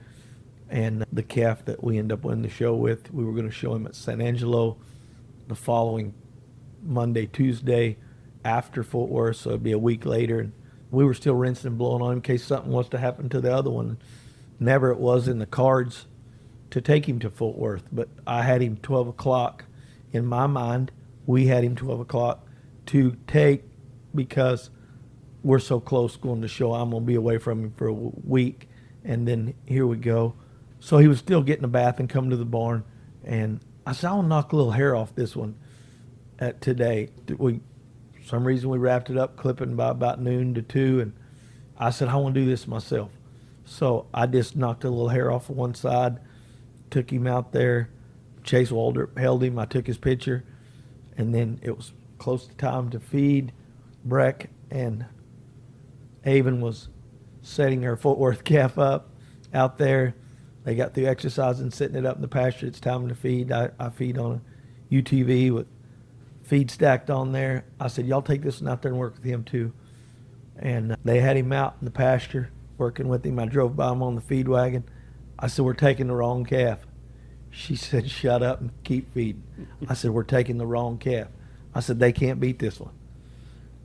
[SPEAKER 3] And the calf that we end up winning the show with, we were going to show him at San Angelo the following Monday, Tuesday after Fort Worth, so it'd be a week later. And we were still rinsing and blowing on him in case something was to happen to the other one. Never it was in the cards to take him to Fort Worth, but I had him 12 o'clock in my mind. We had him 12 o'clock to take because we're so close going to show. I'm going to be away from him for a week, and then here we go. So he was still getting a bath and coming to the barn, and I said, I'll knock a little hair off this one today. For some reason we wrapped it up, clipping by about noon to 2, and I said, I want to do this myself. So I just knocked a little hair off of one side, took him out there. Chase Walder held him. I took his picture, and then it was close to time to feed. Brek and Avon was setting her Fort Worth calf up out there. They got through exercising, sitting it up in the pasture. It's time to feed. I feed on a UTV with feed stacked on there. I said, y'all take this one out there and work with him too. And they had him out in the pasture working with him. I drove by him on the feed wagon. I said, we're taking the wrong calf. She said, shut up and keep feeding. I said, we're taking the wrong calf. I said, they can't beat this one.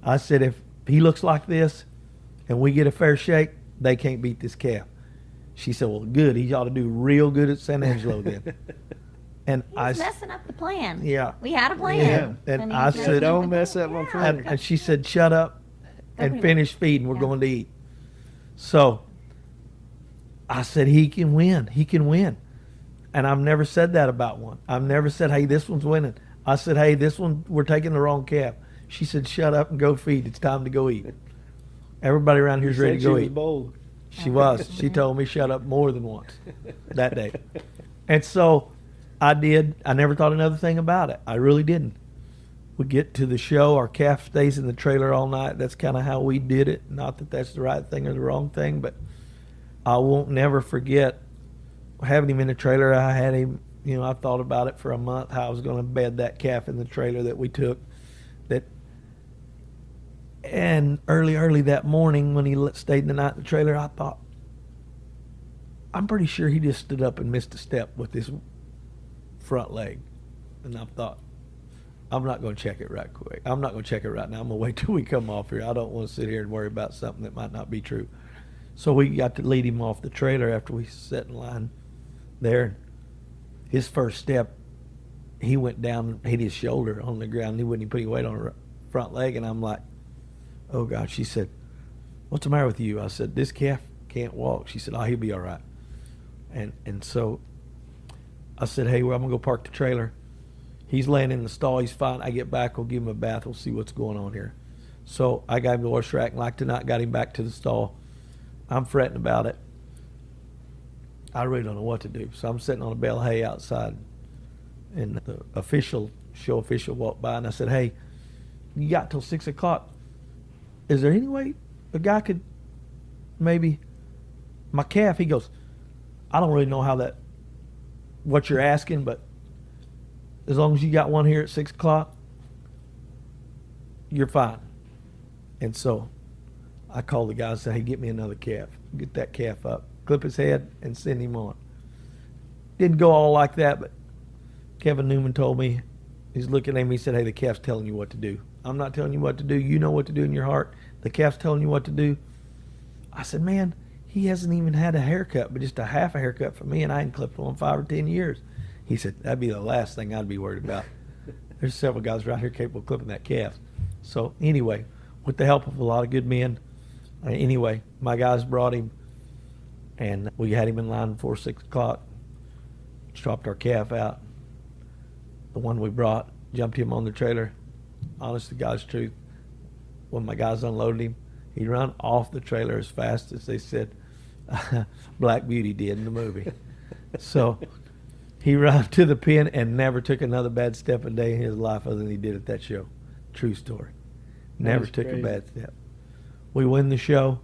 [SPEAKER 3] I said, if he looks like this and we get a fair shake, they can't beat this calf. She said, well, good. He ought to do real good at San Angelo then. And
[SPEAKER 2] He's messing up the plan.
[SPEAKER 3] Yeah.
[SPEAKER 2] We had a plan.
[SPEAKER 3] Yeah. And
[SPEAKER 2] he's
[SPEAKER 3] I
[SPEAKER 2] messing
[SPEAKER 3] said,
[SPEAKER 2] up
[SPEAKER 5] don't
[SPEAKER 2] the
[SPEAKER 5] mess
[SPEAKER 2] plan.
[SPEAKER 5] up my
[SPEAKER 2] Yeah.
[SPEAKER 5] plan.
[SPEAKER 3] and she said, shut up and
[SPEAKER 2] Okay.
[SPEAKER 3] finish feeding. We're
[SPEAKER 2] Yeah.
[SPEAKER 3] going to eat. So I said, he can win. He can win. And I've never said that about one. I've never said, hey, this one's winning. I said, hey, this one, we're taking the wrong calf. She said, shut up and go feed. It's time to go eat. Everybody around here's ready to
[SPEAKER 5] Said
[SPEAKER 3] go
[SPEAKER 5] she was
[SPEAKER 3] eat.
[SPEAKER 5] bold.
[SPEAKER 3] She was. She told me shut up more than once that day. And so I did. I never thought another thing about it. I really didn't. We get to the show. Our calf stays in the trailer all night. That's kind of how we did it. Not that that's the right thing or the wrong thing, but I won't never forget having him in the trailer. I had him, I thought about it for a month, how I was going to bed that calf in the trailer that we took. And early that morning when he stayed the night in the trailer, I thought, I'm pretty sure he just stood up and missed a step with his front leg. And I thought, I'm not going to check it right quick. I'm not going to check it right now. I'm going to wait till we come off here. I don't want to sit here and worry about something that might not be true. So we got to lead him off the trailer after we sat in line there. His first step, he went down and hit his shoulder on the ground. He wouldn't even put any weight on her front leg. And I'm like, oh, God. She said, what's the matter with you? I said, this calf can't walk. She said, oh, he'll be all right. And so I said, hey, well, I'm going to go park the trailer. He's laying in the stall. He's fine. I get back. We'll give him a bath. We'll see what's going on here. So I got him to horse rack, and like tonight, got him back to the stall. I'm fretting about it. I really don't know what to do. So I'm sitting on a bale of hay outside, and the show official walked by, and I said, hey, you got till 6 o'clock. Is there any way a guy could maybe, my calf, he goes, I don't really know what you're asking, but as long as you got one here at 6 o'clock, you're fine. And so I called the guy and said, hey, get me another calf. Get that calf up, clip his head, and send him on. Didn't go all like that, but Kevin Newman told me, he's looking at me, he said, hey, the calf's telling you what to do. I'm not telling you what to do. You know what to do in your heart. The calf's telling you what to do. I said, man, he hasn't even had a haircut, but just a half a haircut for me, and I ain't clipped one in 5 or 10 years. He said, that'd be the last thing I'd be worried about. There's several guys around here capable of clipping that calf. So anyway, with the help of a lot of good men, anyway, my guys brought him, and we had him in line before 6 o'clock. Dropped our calf out. The one we brought, jumped him on the trailer. Honest to God's truth, when my guys unloaded him, he ran off the trailer as fast as they said Black Beauty did in the movie. So he ran to the pen and never took another bad step a day in his life other than he did at that show. True story. Never took a bad step. We win the show.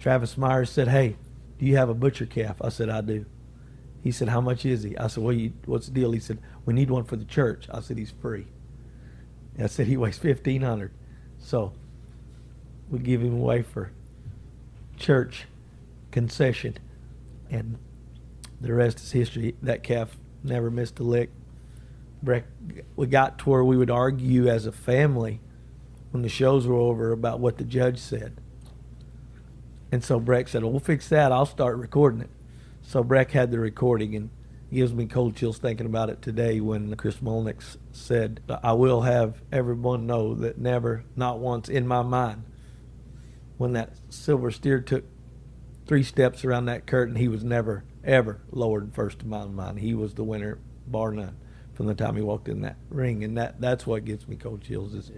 [SPEAKER 3] Travis Myers said, hey, do you have a butcher calf? I said, I do. He said, how much is he? I said, well, what's the deal? He said, we need one for the church. I said, he's free. I said, he weighs 1,500. So we give him away for church concession. And the rest is history. That calf never missed a lick. We got to where we would argue as a family when the shows were over about what the judge said. And so Brek said, well, we'll fix that. I'll start recording it. So Brek had the recording, and it gives me cold chills thinking about it today when Chris Molnick said, I will have everyone know that never, not once in my mind, when that silver steer took 3 steps around that curtain, he was never, ever lower than first in my mind. He was the winner, bar none, from the time he walked in that ring. And that's what gives me cold chills, is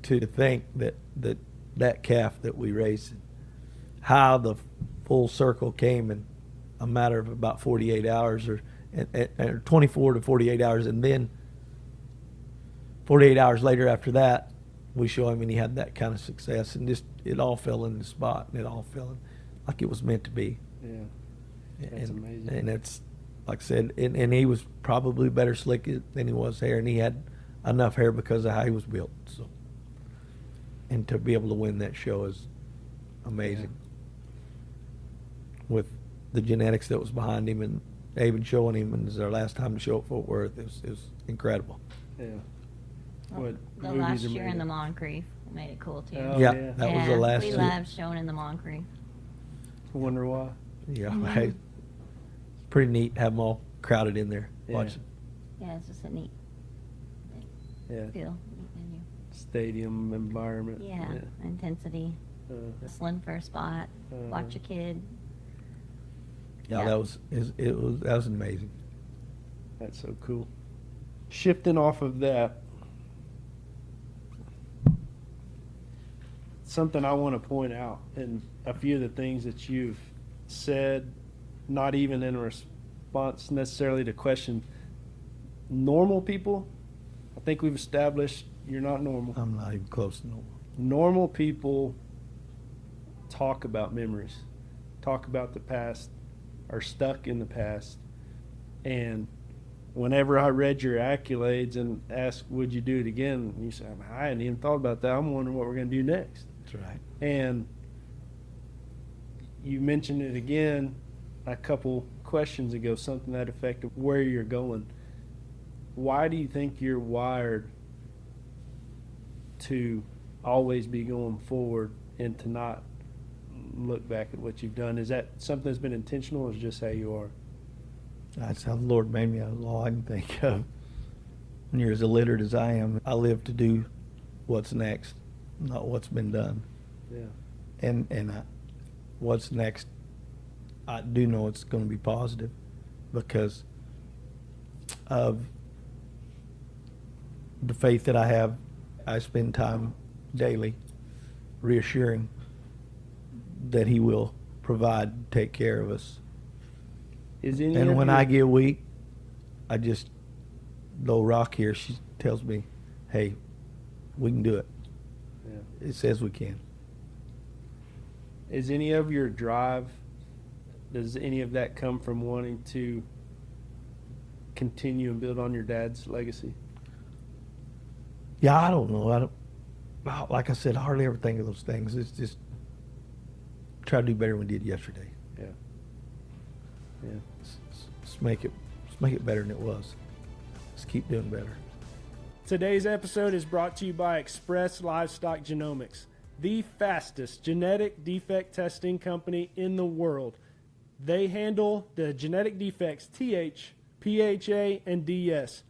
[SPEAKER 3] to think that calf that we raised, how the full circle came in a matter of about 48 hours or 24 to 48 hours. And then 48 hours later after that, we show him and he had that kind of success, and just it all fell in the spot, and it all fell in like it was meant to be.
[SPEAKER 5] Yeah, that's amazing.
[SPEAKER 3] And it's, like I said, and he was probably better slick than he was hair, and he had enough hair because of how he was built. So, and to be able to win that show is amazing. With the genetics that was behind him and David showing him, and it was our last time to show at Fort Worth. It was incredible.
[SPEAKER 5] Yeah.
[SPEAKER 2] Well,
[SPEAKER 5] What
[SPEAKER 2] the
[SPEAKER 5] movies
[SPEAKER 2] last
[SPEAKER 5] are
[SPEAKER 2] year in
[SPEAKER 5] made?
[SPEAKER 2] the Moncrief made it cool too.
[SPEAKER 5] Oh,
[SPEAKER 3] yeah,
[SPEAKER 5] yeah.
[SPEAKER 3] that was the last
[SPEAKER 2] we
[SPEAKER 3] year.
[SPEAKER 2] love showing in the Moncrief.
[SPEAKER 5] I wonder why.
[SPEAKER 3] Yeah,
[SPEAKER 2] Mhm.
[SPEAKER 3] right. Pretty neat. Have them all crowded in there
[SPEAKER 5] Yeah.
[SPEAKER 3] watching.
[SPEAKER 2] Yeah, it's just a neat
[SPEAKER 5] Yeah.
[SPEAKER 2] feel, neat venue.
[SPEAKER 5] Stadium environment.
[SPEAKER 2] Yeah, intensity,
[SPEAKER 5] Uh,
[SPEAKER 2] whistling for a spot, watch a kid.
[SPEAKER 3] Yeah,
[SPEAKER 2] Yeah.
[SPEAKER 3] that was amazing.
[SPEAKER 5] that's so cool. Shifting off of that, something I want to point out, and a few of the things that you've said, not even in response necessarily to question normal people. I think we've established you're not normal.
[SPEAKER 3] I'm not even close to normal.
[SPEAKER 5] Normal people talk about memories, talk about the past, are stuck in the past. And whenever I read your accolades and asked, would you do it again? You said, I hadn't even thought about that. I'm wondering what we're going to do next.
[SPEAKER 3] That's right.
[SPEAKER 5] And you mentioned it again a couple questions ago, something that affected where you're going. Why do you think you're wired to always be going forward and to not look back at what you've done? Is that something that's been intentional, or is it just how you are?
[SPEAKER 3] That's how the Lord made me. That's all I can think of. When you're as illiterate as I am, I live to do what's next, not what's been done.
[SPEAKER 5] Yeah.
[SPEAKER 3] And what's next, I do know it's going to be positive because of the faith that I have. I spend time daily reassuring that He will provide, take care of us.
[SPEAKER 5] Is any
[SPEAKER 3] And
[SPEAKER 5] of
[SPEAKER 3] when
[SPEAKER 5] your-
[SPEAKER 3] I get weak, I just, the old rock here, she tells me, hey, we can do it.
[SPEAKER 5] Yeah.
[SPEAKER 3] It says we can.
[SPEAKER 5] Is any of your drive, does any of that come from wanting to continue and build on your dad's legacy?
[SPEAKER 3] Yeah, I don't know. Like I said, I hardly ever think of those things. It's just try to do better than we did yesterday.
[SPEAKER 5] Yeah. Yeah.
[SPEAKER 3] Let's make it better than it was. Let's keep doing better.
[SPEAKER 1] Today's episode is brought to you by Express Livestock Genomics, the fastest genetic defect testing company in the world. They handle the genetic defects TH, PHA, and DS.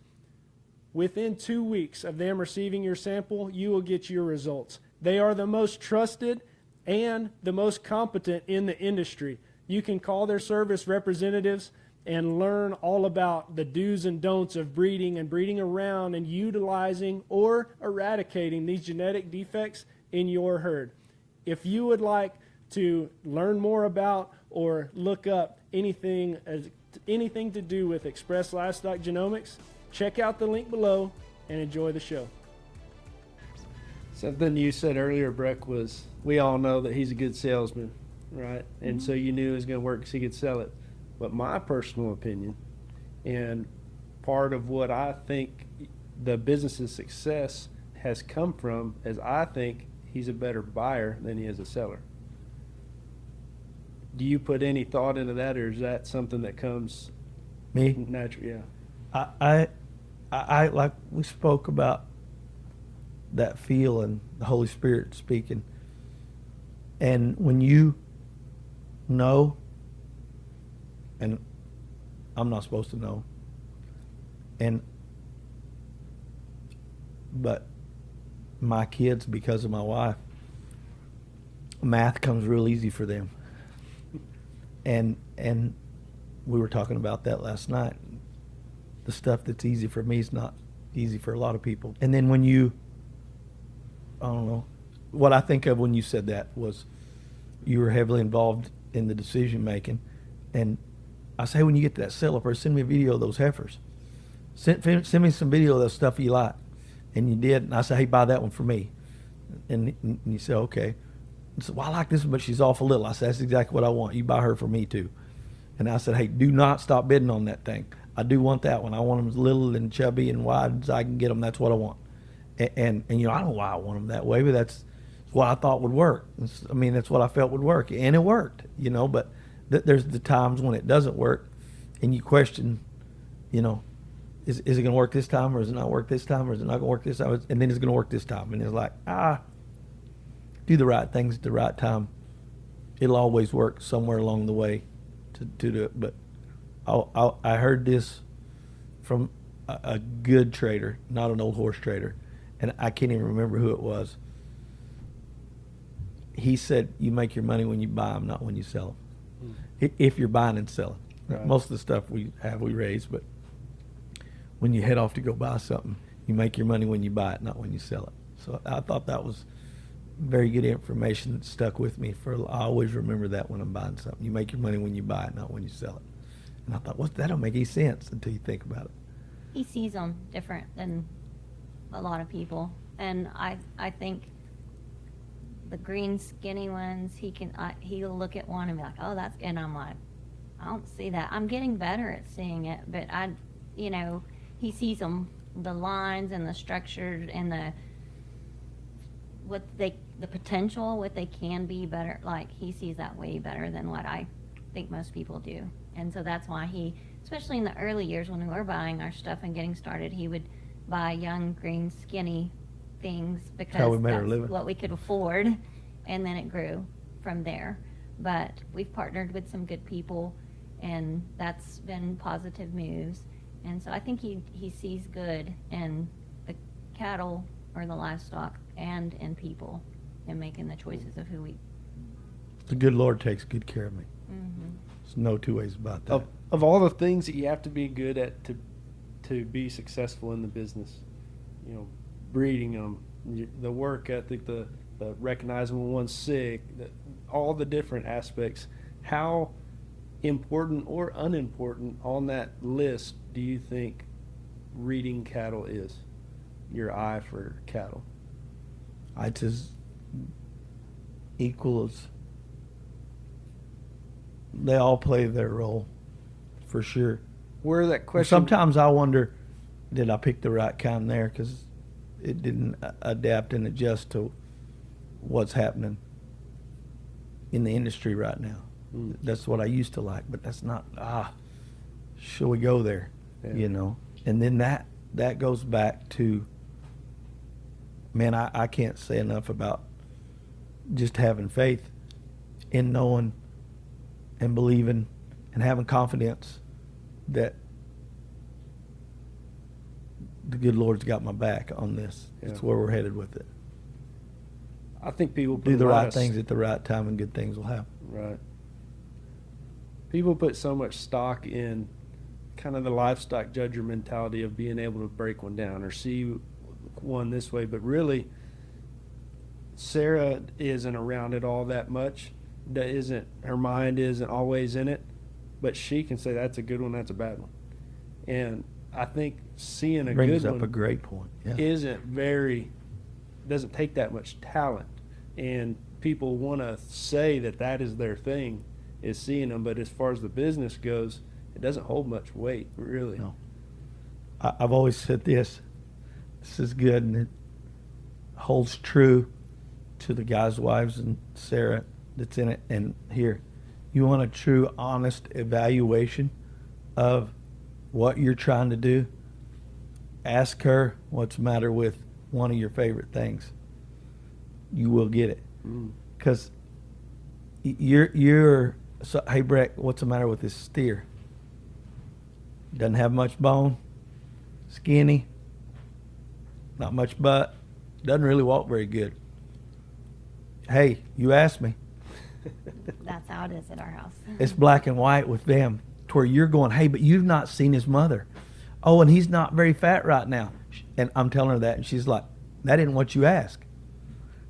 [SPEAKER 1] Within 2 weeks of them receiving your sample, you will get your results. They are the most trusted and the most competent in the industry. You can call their service representatives and learn all about the do's and don'ts of breeding and breeding around and utilizing or eradicating these genetic defects in your herd. If you would like to learn more about or look up anything to do with Express Livestock Genomics, check out the link below and enjoy the show.
[SPEAKER 5] Something you said earlier, Brek, was we all know that he's a good salesman, right? And so you knew it was going to work because he could sell it. But my personal opinion, and part of what I think the business's success has come from, is I think he's a better buyer than he is a seller. Do you put any thought into that, or is that something that comes
[SPEAKER 3] Me?
[SPEAKER 5] naturally? Yeah.
[SPEAKER 3] I like we spoke about that feel and the Holy Spirit speaking. And when you know, and I'm not supposed to know, but my kids, because of my wife, math comes real easy for them. And we were talking about that last night. The stuff that's easy for me is not easy for a lot of people. And then when you, I don't know, what I think of when you said that was you were heavily involved in the decision making. And I say, when you get to that sell up, send me a video of those heifers. Send me some video of the stuff you like. And you did. And I said, hey, buy that one for me. And you said, okay. I said, well, I like this one, but she's awful little. I said, that's exactly what I want. You buy her for me too. And I said, hey, do not stop bidding on that thing. I do want that one. I want them as little and chubby and wide as I can get them. That's what I want. And you know, I don't know why I want them that way, but that's what I thought would work. I mean, that's what I felt would work. And it worked, you know, but there's the times when it doesn't work. and you question, you know, is it going to work this time, or is it not work this time, or is it not going to work this time, and then it's going to work this time, and it's like, do the right things at the right time. It'll always work somewhere along the way to do it. But I heard this from a good trader, not an old horse trader, and I can't even remember who it was. He said, you make your money when you buy them, not when you sell them. If you're buying and selling.
[SPEAKER 5] Right.
[SPEAKER 3] Most of the stuff we raise, but when you head off to go buy something, you make your money when you buy it, not when you sell it. So I thought that was very good information that stuck with me. I always remember that when I'm buying something. You make your money when you buy it, not when you sell it. And I thought, that don't make any sense until you think about it.
[SPEAKER 2] He sees them different than a lot of people, and I think the green skinny ones, he'll look at one and be like, oh, that's, and I'm like, I don't see that. I'm getting better at seeing it, but he sees them, the lines and the structure and the potential, what they can be better. Like, he sees that way better than what I think most people do. And so that's why especially in the early years when we were buying our stuff and getting started, he would buy young, green, skinny things because that's what we could afford. And then it grew from there. But we've partnered with some good people, and that's been positive moves. And so I think he sees good in the cattle or the livestock and in people and making the choices of who we.
[SPEAKER 3] The good Lord takes good care of me.
[SPEAKER 2] Mm-hmm.
[SPEAKER 3] There's no two ways about that.
[SPEAKER 5] Of all the things that you have to be good at to be successful in the business, breeding them, the work ethic, the recognizing when one's sick, all the different aspects, how important or unimportant on that list do you think reading cattle is? Your eye for cattle.
[SPEAKER 3] It's as equal as they all play their role, for sure.
[SPEAKER 5] Where that question?
[SPEAKER 3] Sometimes I wonder, did I pick the right kind there? Because it didn't adapt and adjust to what's happening in the industry right now. That's what I used to like, but that's not. Shall we go there?
[SPEAKER 5] Yeah.
[SPEAKER 3] And then that goes back to, man, I can't say enough about just having faith in knowing and believing and having confidence that the good Lord's got my back on this.
[SPEAKER 5] Yeah.
[SPEAKER 3] It's where we're headed with it.
[SPEAKER 5] I think people
[SPEAKER 3] Do the right things at the right time, and good things will happen.
[SPEAKER 5] Right. People put so much stock in kind of the livestock judger mentality of being able to break one down or see one this way, but really Sarah isn't around it all that much. Her mind isn't always in it, but she can say that's a good one, that's a bad one. And I think seeing a
[SPEAKER 3] Brings
[SPEAKER 5] good
[SPEAKER 3] up
[SPEAKER 5] one
[SPEAKER 3] a great point. Yeah.
[SPEAKER 5] doesn't take that much talent, and people want to say that is their thing, is seeing them, but as far as the business goes, it doesn't hold much weight, really.
[SPEAKER 3] No. I've always said this is good, and it holds true to the guys' wives and Sarah that's in it. And here, you want a true, honest evaluation of what you're trying to do, ask her what's the matter with one of your favorite things. You will get it. Because you're so, hey, Brek, what's the matter with this steer? Doesn't have much bone, skinny, not much butt, doesn't really walk very good. Hey, you asked me.
[SPEAKER 2] That's how it is at our house.
[SPEAKER 3] It's black and white with them, to where you're going, hey, but you've not seen his mother. Oh, and he's not very fat right now. And I'm telling her that, and she's like, that isn't what you asked.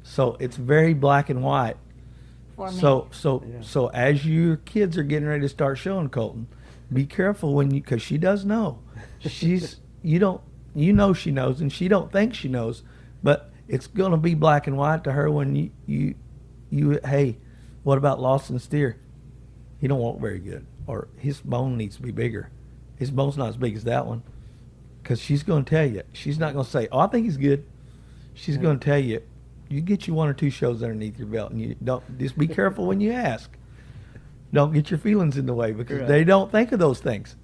[SPEAKER 3] So it's very black and white.
[SPEAKER 2] For me.
[SPEAKER 3] So as your kids are getting ready to start showing Kolten, be careful because she does know. She knows, and she don't think she knows, but it's gonna be black and white to her when you hey, what about Lawson steer? He don't walk very good, or his bone needs to be bigger. His bone's not as big as that one, because she's gonna tell you. She's not gonna say, oh, I think he's good. She's gonna tell you. You get you one or two shows underneath your belt, and you don't just be careful when you ask. Don't get your feelings in the way, because they don't think of those things.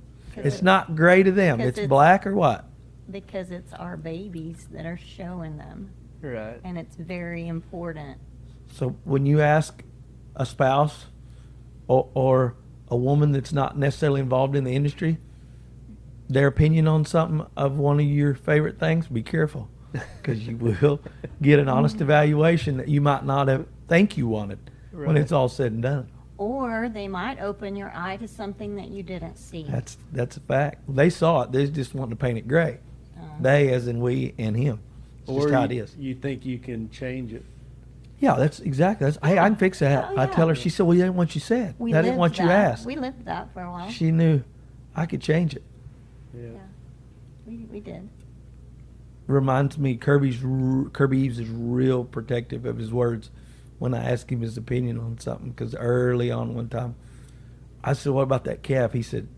[SPEAKER 3] It's not gray to them.
[SPEAKER 2] 'Cause
[SPEAKER 3] It's
[SPEAKER 2] it's-
[SPEAKER 3] black or what?
[SPEAKER 2] Because it's our babies that are showing them,
[SPEAKER 5] Right.
[SPEAKER 2] and it's very important.
[SPEAKER 3] So when you ask a spouse or a woman that's not necessarily involved in the industry, their opinion on something of one of your favorite things, be careful, because you will get an honest evaluation that you might not have think you wanted when
[SPEAKER 5] Right.
[SPEAKER 3] it's all said and done.
[SPEAKER 2] Or they might open your eye to something that you didn't see.
[SPEAKER 3] That's a fact. They saw it. They just wanted to paint it gray. They, as in we and him. It's
[SPEAKER 5] Or
[SPEAKER 3] just how it is.
[SPEAKER 5] you think you can change it.
[SPEAKER 3] Yeah, that's exactly. That's, hey, I can fix that.
[SPEAKER 2] Oh,
[SPEAKER 3] I tell her.
[SPEAKER 2] yeah.
[SPEAKER 3] She said, "Well, you ain't what you said.
[SPEAKER 2] We
[SPEAKER 3] That ain't
[SPEAKER 2] lived
[SPEAKER 3] what you
[SPEAKER 2] that.
[SPEAKER 3] asked."
[SPEAKER 2] We lived that for a while.
[SPEAKER 3] She knew I could change it.
[SPEAKER 5] Yeah.
[SPEAKER 2] We did.
[SPEAKER 3] Reminds me, Kirby Eves is real protective of his words when I ask him his opinion on something. Because early on one time, I said, "What about that calf?" He said,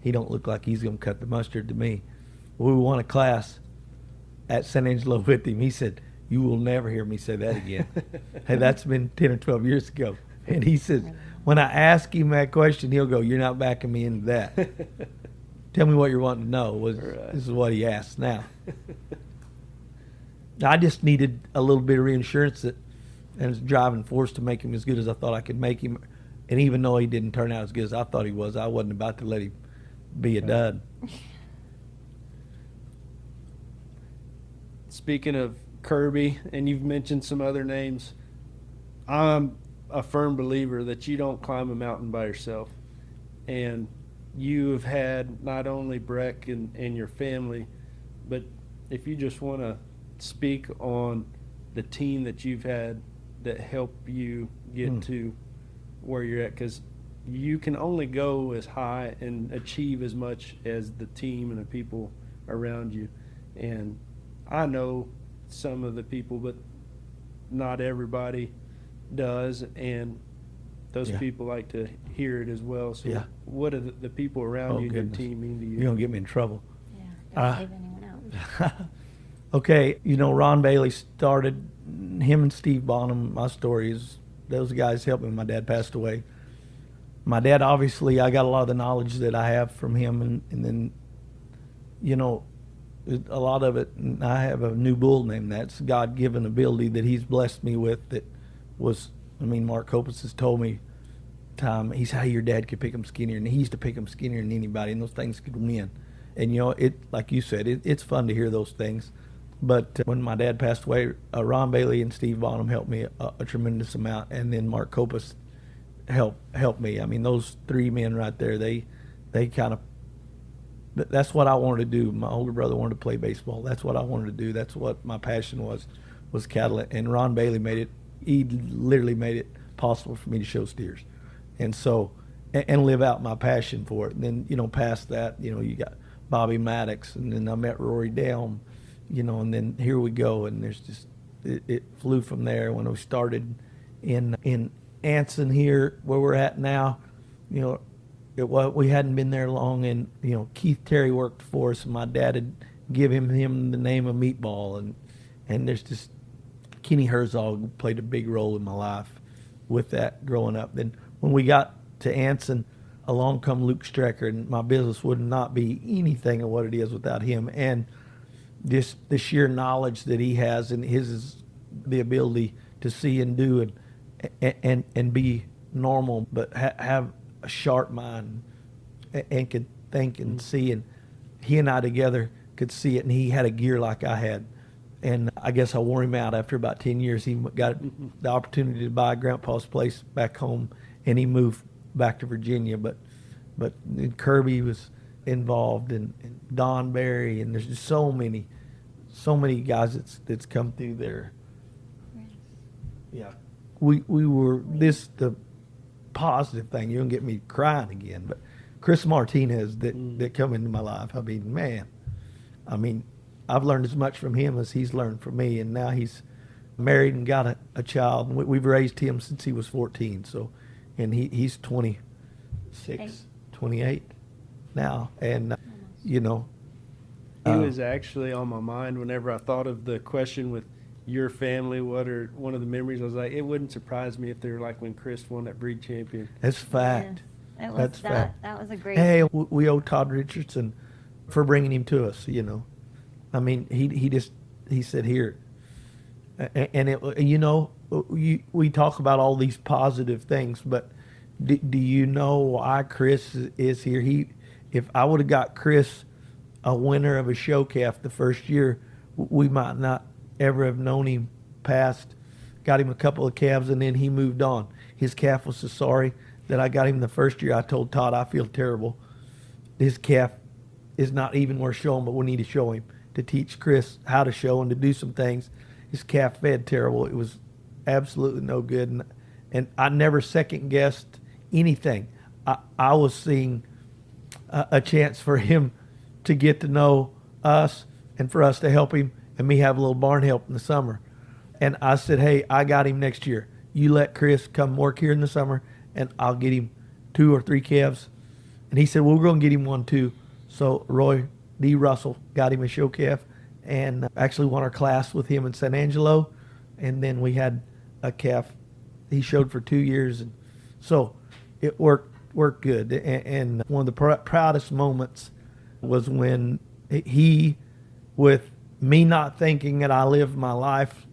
[SPEAKER 3] "He don't look like he's gonna cut the mustard to me." We won a class at San Angelo with him. He said, "You will never hear me say that again." Hey, that's been 10 or 12 years ago. And he says, when I ask him that question, he'll go, "You're not backing me into that. Tell me what you're wanting to know."
[SPEAKER 5] Right.
[SPEAKER 3] This is what he asks now. I just needed a little bit of reinsurance that, and it's driving force to make him as good as I thought I could make him. And even though he didn't turn out as good as I thought he was, I wasn't about to let him be a dud.
[SPEAKER 5] Speaking of Kirby, and you've mentioned some other names, I'm a firm believer that you don't climb a mountain by yourself. And you have had not only Brek and your family, but if you just want to speak on the team that you've had that helped you get to where you're at, because you can only go as high and achieve as much as the team and the people around you. And I know some of the people, but not everybody does, and those
[SPEAKER 3] Yeah.
[SPEAKER 5] people like to hear it as well. So
[SPEAKER 3] Yeah.
[SPEAKER 5] what do the people around
[SPEAKER 3] Oh,
[SPEAKER 5] you and
[SPEAKER 3] goodness.
[SPEAKER 5] your team mean to you?
[SPEAKER 3] You're going to get me in trouble.
[SPEAKER 2] Yeah. Don't
[SPEAKER 3] Ah.
[SPEAKER 2] leave anyone out.
[SPEAKER 3] Okay, Ron Bailey started, him and Steve Bonham, my story is, those guys helped me when my dad passed away. My dad, obviously, I got a lot of the knowledge that I have from him, and then, a lot of it, and I have a new bull name. That's God-given ability that he's blessed me with that was, Mark Hoppus has told me he's how your dad could pick him skinnier, and he used to pick him skinnier than anybody, and those things could win. And, it, like you said, it's fun to hear those things. But when my dad passed away, Ron Bailey and Steve Bonham helped me a tremendous amount, and then Mark Hoppus helped me. Those three men right there, they kind of, that's what I wanted to do. My older brother wanted to play baseball. That's what I wanted to do. That's what my passion was cattle. And Ron Bailey he literally made it possible for me to show steers. And so, and live out my passion for it. And then, past that, you got Bobby Maddox, and then I met Rory Delm, and then here we go. And there's just, it flew from there when we started in Anson here, where we're at now. We hadn't been there long, and Keith Terry worked for us, and my dad had given him the name of Meatball, and there's just Kenny Herzog played a big role in my life with that growing up. Then when we got to Anson, along come Luke Strecker, and my business would not be anything of what it is without him, and the sheer knowledge that he has, and the ability to see and do and be normal, but have a sharp mind and could think and see. And he and I together could see it, and he had a gear like I had. And I guess I wore him out after about 10 years. He got the opportunity to buy Grandpa's place back home, and he moved back to Virginia. But Kirby was involved, and Don Barry, and there's just so many guys that's come through there. Yeah. We were the positive thing. You don't get me crying again, but Chris Martinez that come into my life. I've learned as much from him as he's learned from me, and now he's married and got a child, and we've raised him since he was 14. So, and he's 26, 28 now, and
[SPEAKER 5] He was actually on my mind whenever I thought of the question with your family. What are one of the memories? I was like, it wouldn't surprise me if they were like when Chris won that breed champion.
[SPEAKER 3] That's fact.
[SPEAKER 2] Yeah. It was
[SPEAKER 3] That's fact.
[SPEAKER 2] that was a great.
[SPEAKER 3] Hey, we owe Todd Richardson for bringing him to us. You know, I mean, he said here, and it, you know, we talk about all these positive things, but do you know why Chris is here? If I would have got Chris a winner of a show calf the first year, we might not ever have known him past. Got him a couple of calves, and then he moved on. His calf was so sorry that I got him the first year. I told Todd, I feel terrible. His calf is not even worth showing, but we need to show him to teach Chris how to show and to do some things. His calf fed terrible. It was absolutely no good, and I never second guessed anything. I was seeing a chance for him to get to know us and for us to help him and me have a little barn help in the summer. And I said, hey, I got him next year. You let Chris come work here in the summer and I'll get him 2 or 3 calves. And he said, well, we're going to get him one too. So Roy D. Russell got him a show calf and actually won our class with him in San Angelo. And then we had a calf he showed for 2 years. And so it worked good. And one of the proudest moments was when he, with me not thinking that I lived my life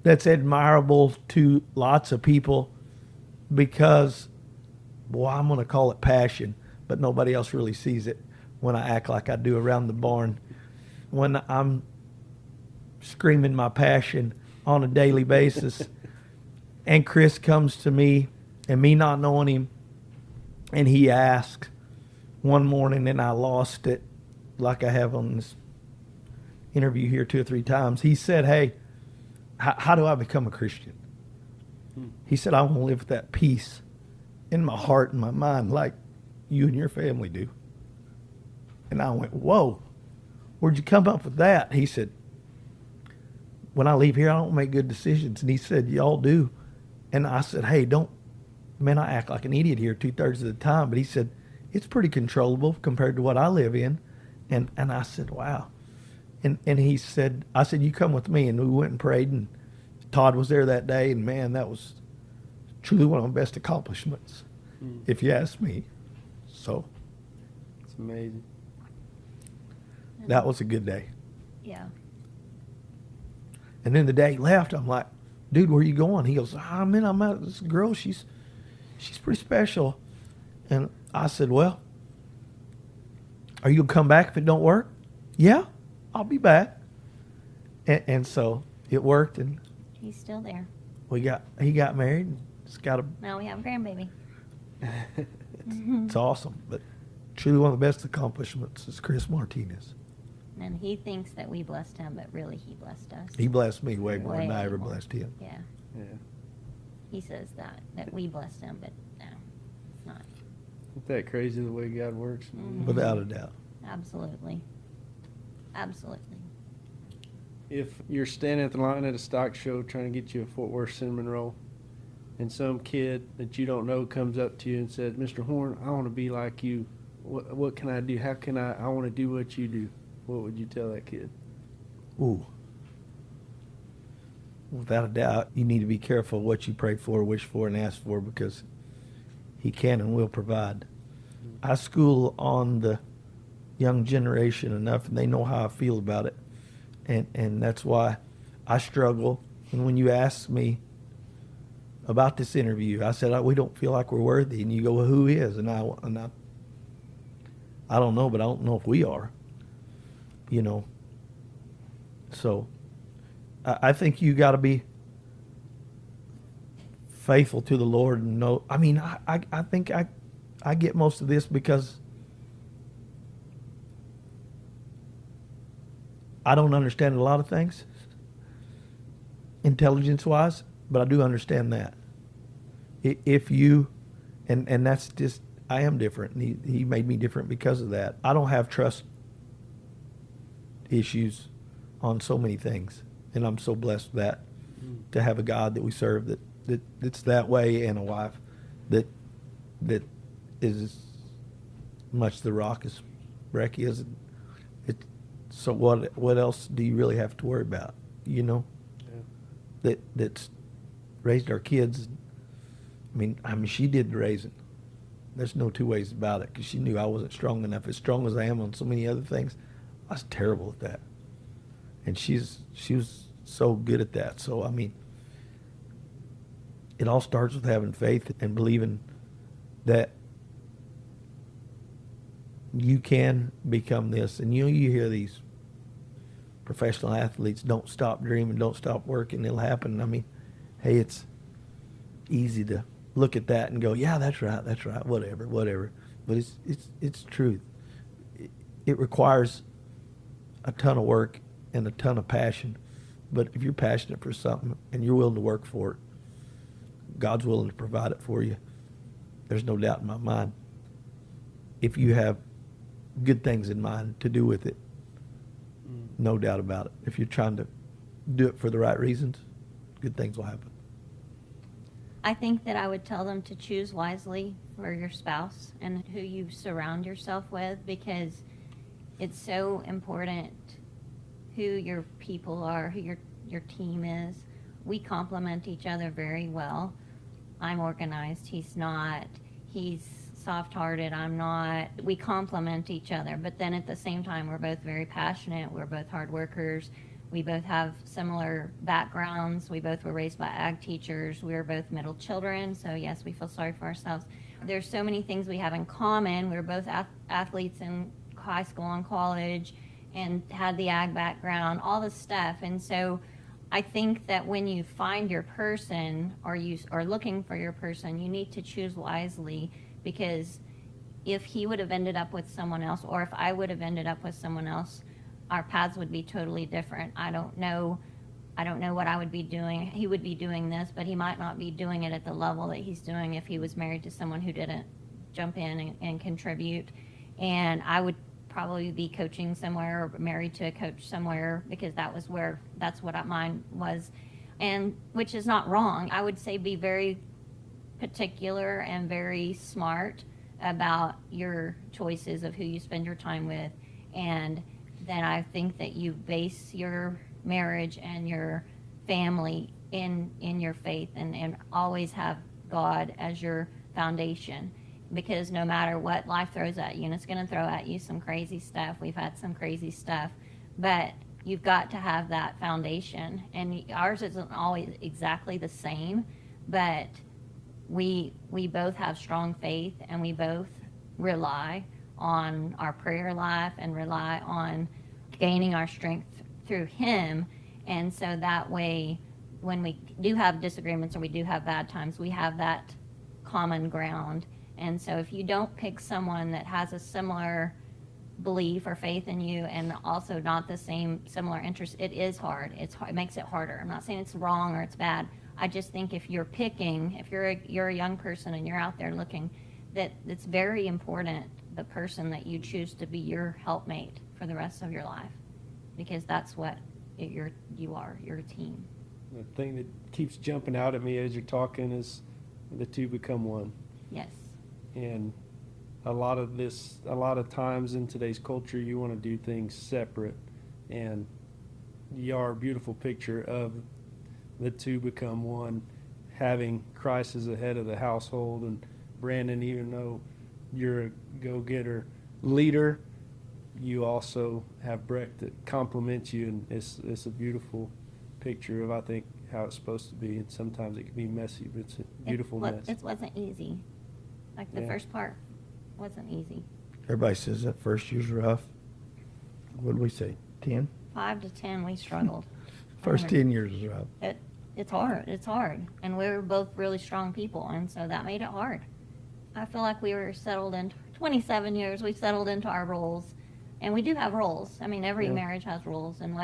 [SPEAKER 3] that's admirable to lots of people because, well, I'm going to call it passion, but nobody else really sees it when I act like I do around the barn. When I'm screaming my passion on a daily basis and Chris comes to me and me not knowing him and he asks one morning, and I lost it like I have on this interview here 2 or 3 times. He said, hey, how do I become a Christian? He said, I want to live with that peace in my heart and my mind like you and your family do. And I went, whoa, where'd you come up with that? He said, when I leave here, I don't make good decisions. And he said, y'all do. And I said, hey, man, I act like an idiot here 2/3 of the time. But he said, it's pretty controllable compared to what I live in. And I said, wow. And he said, I said, you come with me. And we went and prayed, and Todd was there that day. And man, that was truly one of my best accomplishments, if you ask me. So
[SPEAKER 5] It's amazing.
[SPEAKER 3] that was a good day.
[SPEAKER 2] Yeah.
[SPEAKER 3] And then the day he left, I'm like, dude, where are you going? He goes, man, I'm out. This girl, she's pretty special. And I said, well, are you going to come back if it don't work? Yeah, I'll be back. And so it worked, and
[SPEAKER 2] He's still there.
[SPEAKER 3] he got married. And it's got
[SPEAKER 2] Now we have a grandbaby.
[SPEAKER 3] it's awesome. But truly one of the best accomplishments is Chris Martinez.
[SPEAKER 2] And he thinks that we blessed him, but really he blessed us.
[SPEAKER 3] He blessed me way more than I
[SPEAKER 2] Way
[SPEAKER 3] ever
[SPEAKER 2] more.
[SPEAKER 3] blessed him.
[SPEAKER 2] Yeah.
[SPEAKER 5] Yeah.
[SPEAKER 2] He says that we blessed him, but no, it's not.
[SPEAKER 5] Isn't that crazy the way God works?
[SPEAKER 2] Mhm.
[SPEAKER 3] Without a doubt.
[SPEAKER 2] Absolutely. Absolutely.
[SPEAKER 5] If you're standing at the line at a stock show trying to get you a Fort Worth cinnamon roll, and some kid that you don't know comes up to you and says, Mr. Horn, I want to be like you. What can I do? How can I want to do what you do? What would you tell that kid?
[SPEAKER 3] Ooh. Without a doubt, you need to be careful what you pray for, wish for, and ask for, because he can and will provide. I school on the young generation enough, and they know how I feel about it. And that's why I struggle. And when you ask me about this interview, I said, we don't feel like we're worthy. And you go, well, who is? And I don't know, but I don't know if we are. You know. So I think you got to be faithful to the Lord and know. I mean, I think I get most of this because I don't understand a lot of things intelligence-wise, but I do understand that. If you, and that's just, I am different, and he made me different because of that. I don't have trust issues on so many things, and I'm so blessed with that, to have a God that we serve that's that way, and a wife that is as much the rock as Brek is. So what else do you really have to worry about? You know, that's raised our kids. I mean, she did the raising. There's no two ways about it, because she knew I wasn't strong enough. As strong as I am on so many other things, I was terrible at that. And she was so good at that. So, I mean, it all starts with having faith and believing that you can become this. And you hear these professional athletes, don't stop dreaming, don't stop working, it'll happen. I mean, hey, it's easy to look at that and go, yeah, that's right, whatever. But it's truth. It requires a ton of work and a ton of passion. But if you're passionate for something and you're willing to work for it, God's willing to provide it for you. There's no doubt in my mind. If you have good things in mind to do with it, no doubt about it. If you're trying to do it for the right reasons, good things will happen.
[SPEAKER 2] I think that I would tell them to choose wisely for your spouse and who you surround yourself with, because it's so important who your people are, who your team is. We complement each other very well. I'm organized, he's not. He's soft-hearted, I'm not. We complement each other, but then at the same time, we're both very passionate. We're both hard workers. We both have similar backgrounds. We both were raised by ag teachers. We were both middle children, so yes, we feel sorry for ourselves. There's so many things we have in common. We were both athletes in high school and college and had the ag background, all this stuff. And so I think that when you find your person, or you are looking for your person, you need to choose wisely, because if he would have ended up with someone else, or if I would have ended up with someone else, our paths would be totally different. I don't know what I would be doing. He would be doing this, but he might not be doing it at the level that he's doing if he was married to someone who didn't jump in and contribute. And I would probably be coaching somewhere or married to a coach somewhere, because that's what mine was, and which is not wrong. I would say be very particular and very smart about your choices of who you spend your time with. And then I think that you base your marriage and your family in your faith, and always have God as your foundation. Because no matter what life throws at you, and it's going to throw at you some crazy stuff. We've had some crazy stuff, but you've got to have that foundation. And ours isn't always exactly the same, but we both have strong faith, and we both rely on our prayer life and rely on gaining our strength through Him. And so that way, when we do have disagreements or we do have bad times, we have that common ground. And so if you don't pick someone that has a similar belief or faith in you, and also not the same similar interests, it is hard. It makes it harder. I'm not saying it's wrong or it's bad. I just think if you're a young person and you're out there looking, that it's very important, the person that you choose to be your helpmate for the rest of your life, because that's what you're a team.
[SPEAKER 5] The thing that keeps jumping out at me as you're talking is the two become one.
[SPEAKER 2] Yes.
[SPEAKER 5] And a lot of times in today's culture, you want to do things separate, and you are a beautiful picture of the two become one, having Christ as the head of the household. And Brandon, even though you're a go-getter leader, you also have Brek that complements you, and it's a beautiful picture of, I think, how it's supposed to be. And sometimes it can be messy, but it's a beautiful mess.
[SPEAKER 2] It wasn't easy. Like the first part wasn't easy.
[SPEAKER 3] Everybody says that first year's rough. What did we say, 10?
[SPEAKER 2] 5 to 10, we struggled.
[SPEAKER 3] First 10 years was rough.
[SPEAKER 2] It's hard. And we were both really strong people, and so that made it hard. I feel like we were settled in 27 years, we settled into our roles. And we do have roles. I mean, every marriage has roles, and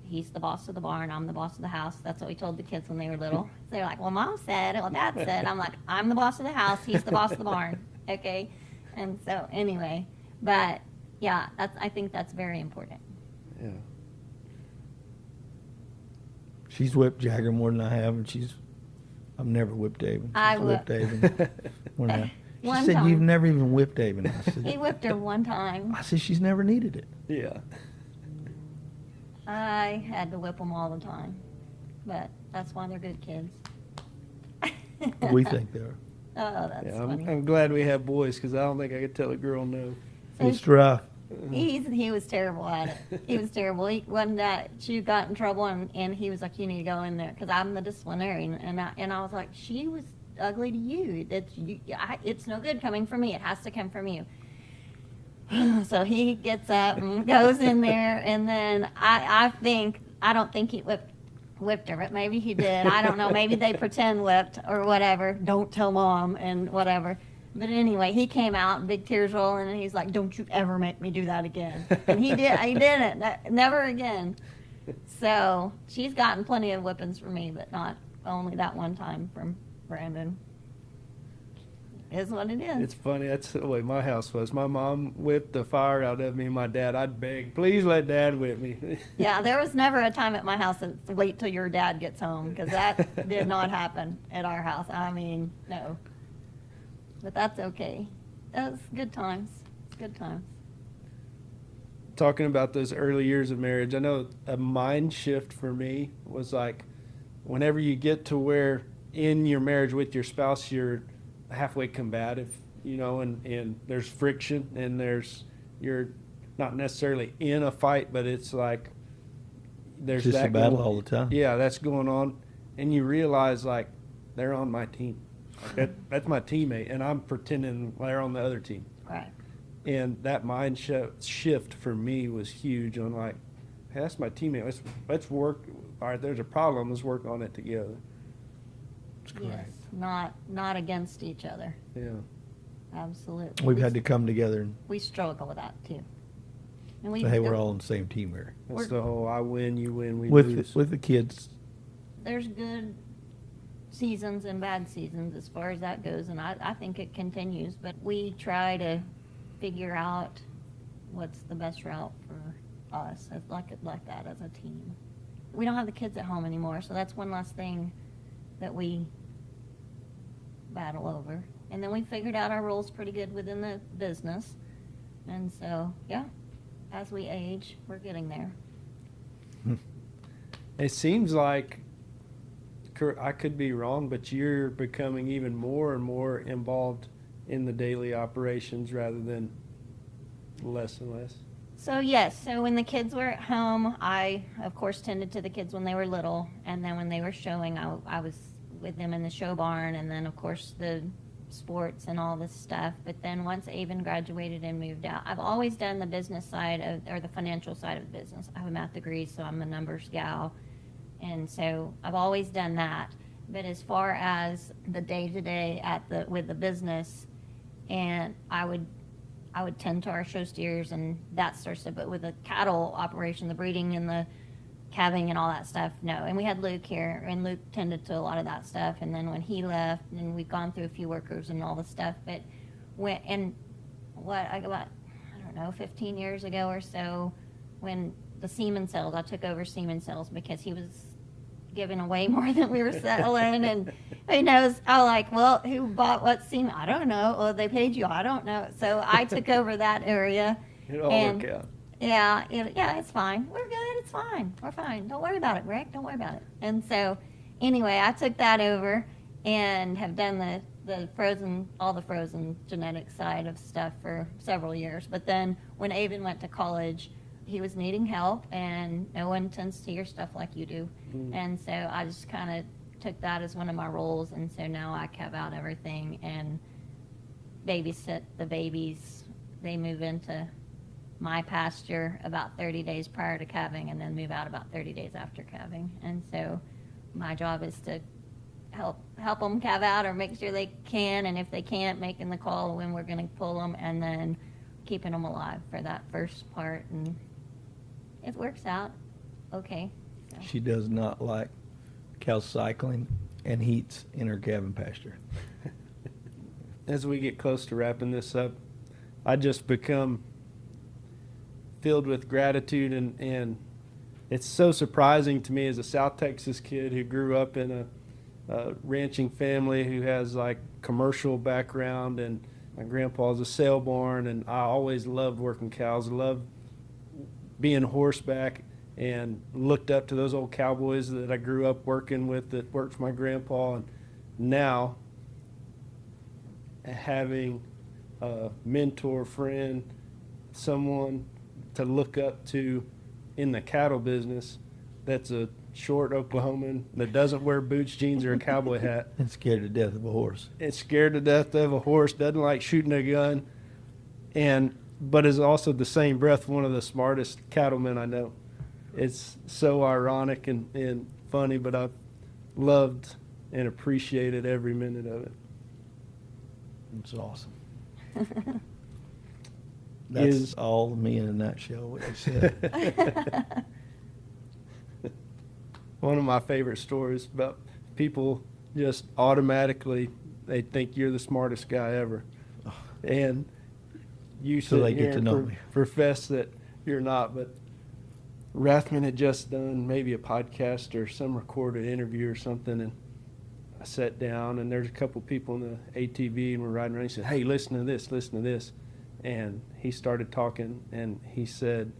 [SPEAKER 2] he's the boss of the barn, I'm the boss of the house. That's what we told the kids when they were little. They're like, well, Mom said, well, Dad said. I'm like, I'm the boss of the house, he's the boss of the barn. Okay? And so, anyway. But, yeah, I think that's very important.
[SPEAKER 5] Yeah.
[SPEAKER 3] She's whipped Jagger more than I have, and I've never whipped Avon.
[SPEAKER 2] I
[SPEAKER 3] whipped Avon. She
[SPEAKER 2] One
[SPEAKER 3] said,
[SPEAKER 2] time.
[SPEAKER 3] you've never even whipped Avon. I said,
[SPEAKER 2] He whipped her one time.
[SPEAKER 3] I said, she's never needed it.
[SPEAKER 5] Yeah.
[SPEAKER 2] I had to whip them all the time. But that's why they're good kids.
[SPEAKER 3] We think they are.
[SPEAKER 2] Oh, that's
[SPEAKER 5] Yeah,
[SPEAKER 2] funny.
[SPEAKER 5] I'm glad we have boys because I don't think I could tell a girl no.
[SPEAKER 2] So
[SPEAKER 3] It's rough.
[SPEAKER 2] he was terrible at it. He was terrible. One day she got in trouble and he was like, "You need to go in there," because I'm the disciplinarian, and I was like, "She was ugly to you. It's no good coming from me. It has to come from you." So he gets up and goes in there, and then I don't think he whipped her, but maybe he did. I don't know. Maybe they pretend whipped or whatever. Don't tell mom and whatever. But anyway, he came out, big tears rolling, and he's like, "Don't you ever make me do that again." And he did. He didn't. Never again. So she's gotten plenty of whippings from me, but not only that one time from Brandon. Is what it is.
[SPEAKER 5] It's funny. That's the way my house was. My mom whipped the fire out of me and my dad. I'd beg, please let dad whip me.
[SPEAKER 2] Yeah, there was never a time at my house that wait till your dad gets home, because that did not happen at our house. I mean, no. But that's okay. That was good times. Good times.
[SPEAKER 5] Talking about those early years of marriage, I know a mind shift for me was like whenever you get to where in your marriage with your spouse you're halfway combative, and there's friction and you're not necessarily in a fight, but it's like there's
[SPEAKER 3] Just
[SPEAKER 5] that
[SPEAKER 3] a battle
[SPEAKER 5] going,
[SPEAKER 3] all the time.
[SPEAKER 5] Yeah, that's going on, and you realize like they're on my team. Like that's my teammate, and I'm pretending they're on the other team.
[SPEAKER 2] Right.
[SPEAKER 5] And that mind shift for me was huge. On like, hey, that's my teammate. Let's work. All right, there's a problem. Let's work on it together.
[SPEAKER 3] It's great.
[SPEAKER 2] Yes. Not against each other.
[SPEAKER 5] Yeah.
[SPEAKER 2] Absolutely.
[SPEAKER 3] We've had to come together and
[SPEAKER 2] We struggle with that too. And
[SPEAKER 3] say, hey, we're all on the same team here.
[SPEAKER 5] That's the whole I win, you win, we
[SPEAKER 3] With
[SPEAKER 5] lose.
[SPEAKER 3] with the kids,
[SPEAKER 2] There's good seasons and bad seasons as far as that goes, and I think it continues, but we try to figure out what's the best route for us as like that as a team. We don't have the kids at home anymore, so that's one last thing that we battle over. And then we figured out our roles pretty good within the business. And so, yeah, as we age, we're getting there.
[SPEAKER 5] It seems like, I could be wrong, but you're becoming even more and more involved in the daily operations rather than less and less.
[SPEAKER 2] So yes, so when the kids were at home, I of course tended to the kids when they were little, and then when they were showing, I was with them in the show barn, and then of course the sports and all this stuff. But then once Avon graduated and moved out, I've always done the business side or the financial side of the business. I have a math degree, so I'm a numbers gal, and so I've always done that. But as far as the day-to-day with the business, and I would tend to our show steers and that sort of stuff, but with the cattle operation, the breeding and the calving and all that stuff, no. And we had Luke here, and Luke tended to a lot of that stuff. And then when he left, and we've gone through a few workers and all the stuff, but I don't know, 15 years ago or so, when the semen sales, I took over semen sales because he was giving away more than we were selling, and who knows? I was like, well, who bought what semen? I don't know. Well, they paid you. I don't know. So I took over that area.
[SPEAKER 5] It all worked out.
[SPEAKER 2] Yeah, it's fine. We're good. It's fine. We're fine. Don't worry about it, Brek. Don't worry about it. And so, anyway, I took that over and have done all the frozen genetic side of stuff for several years. But then when Avon went to college, he was needing help, and no one tends to your stuff like you do. And so I just kind of took that as one of my roles, and so now I calve out everything and babysit the babies. They move into my pasture about 30 days prior to calving, and then move out about 30 days after calving. And so my job is to help them calve out or make sure they can, and if they can't, making the call when we're going to pull them, and then keeping them alive for that first part. And it works out okay. So.
[SPEAKER 3] she does not like cows cycling and heats in her calving pasture.
[SPEAKER 5] As we get close to wrapping this up, I just become filled with gratitude, and it's so surprising to me as a South Texas kid who grew up in a ranching family who has like commercial background, and my grandpa's a sale barn, and I always loved working cows, loved being horseback, and looked up to those old cowboys that I grew up working with that worked for my grandpa. And now having a mentor, friend, someone to look up to in the cattle business that's a short Oklahoman that doesn't wear boots, jeans, or a cowboy hat.
[SPEAKER 3] And scared to death of a horse.
[SPEAKER 5] It's scared to death of a horse, doesn't like shooting a gun, but is also the same breath one of the smartest cattlemen I know. It's so ironic and funny, but I've loved and appreciated every minute of it.
[SPEAKER 3] It's awesome. That's all me in a nutshell, what you said.
[SPEAKER 5] One of my favorite stories about people just automatically, they think you're the smartest guy ever. And you
[SPEAKER 3] So
[SPEAKER 5] sit
[SPEAKER 3] they
[SPEAKER 5] here
[SPEAKER 3] get to
[SPEAKER 5] and
[SPEAKER 3] know me.
[SPEAKER 5] profess that you're not, but Rathman had just done maybe a podcast or some recorded interview or something, and I sat down, and there's a couple people in the ATV, and we're riding around. He said, "Hey, listen to this," and he started talking, and he said,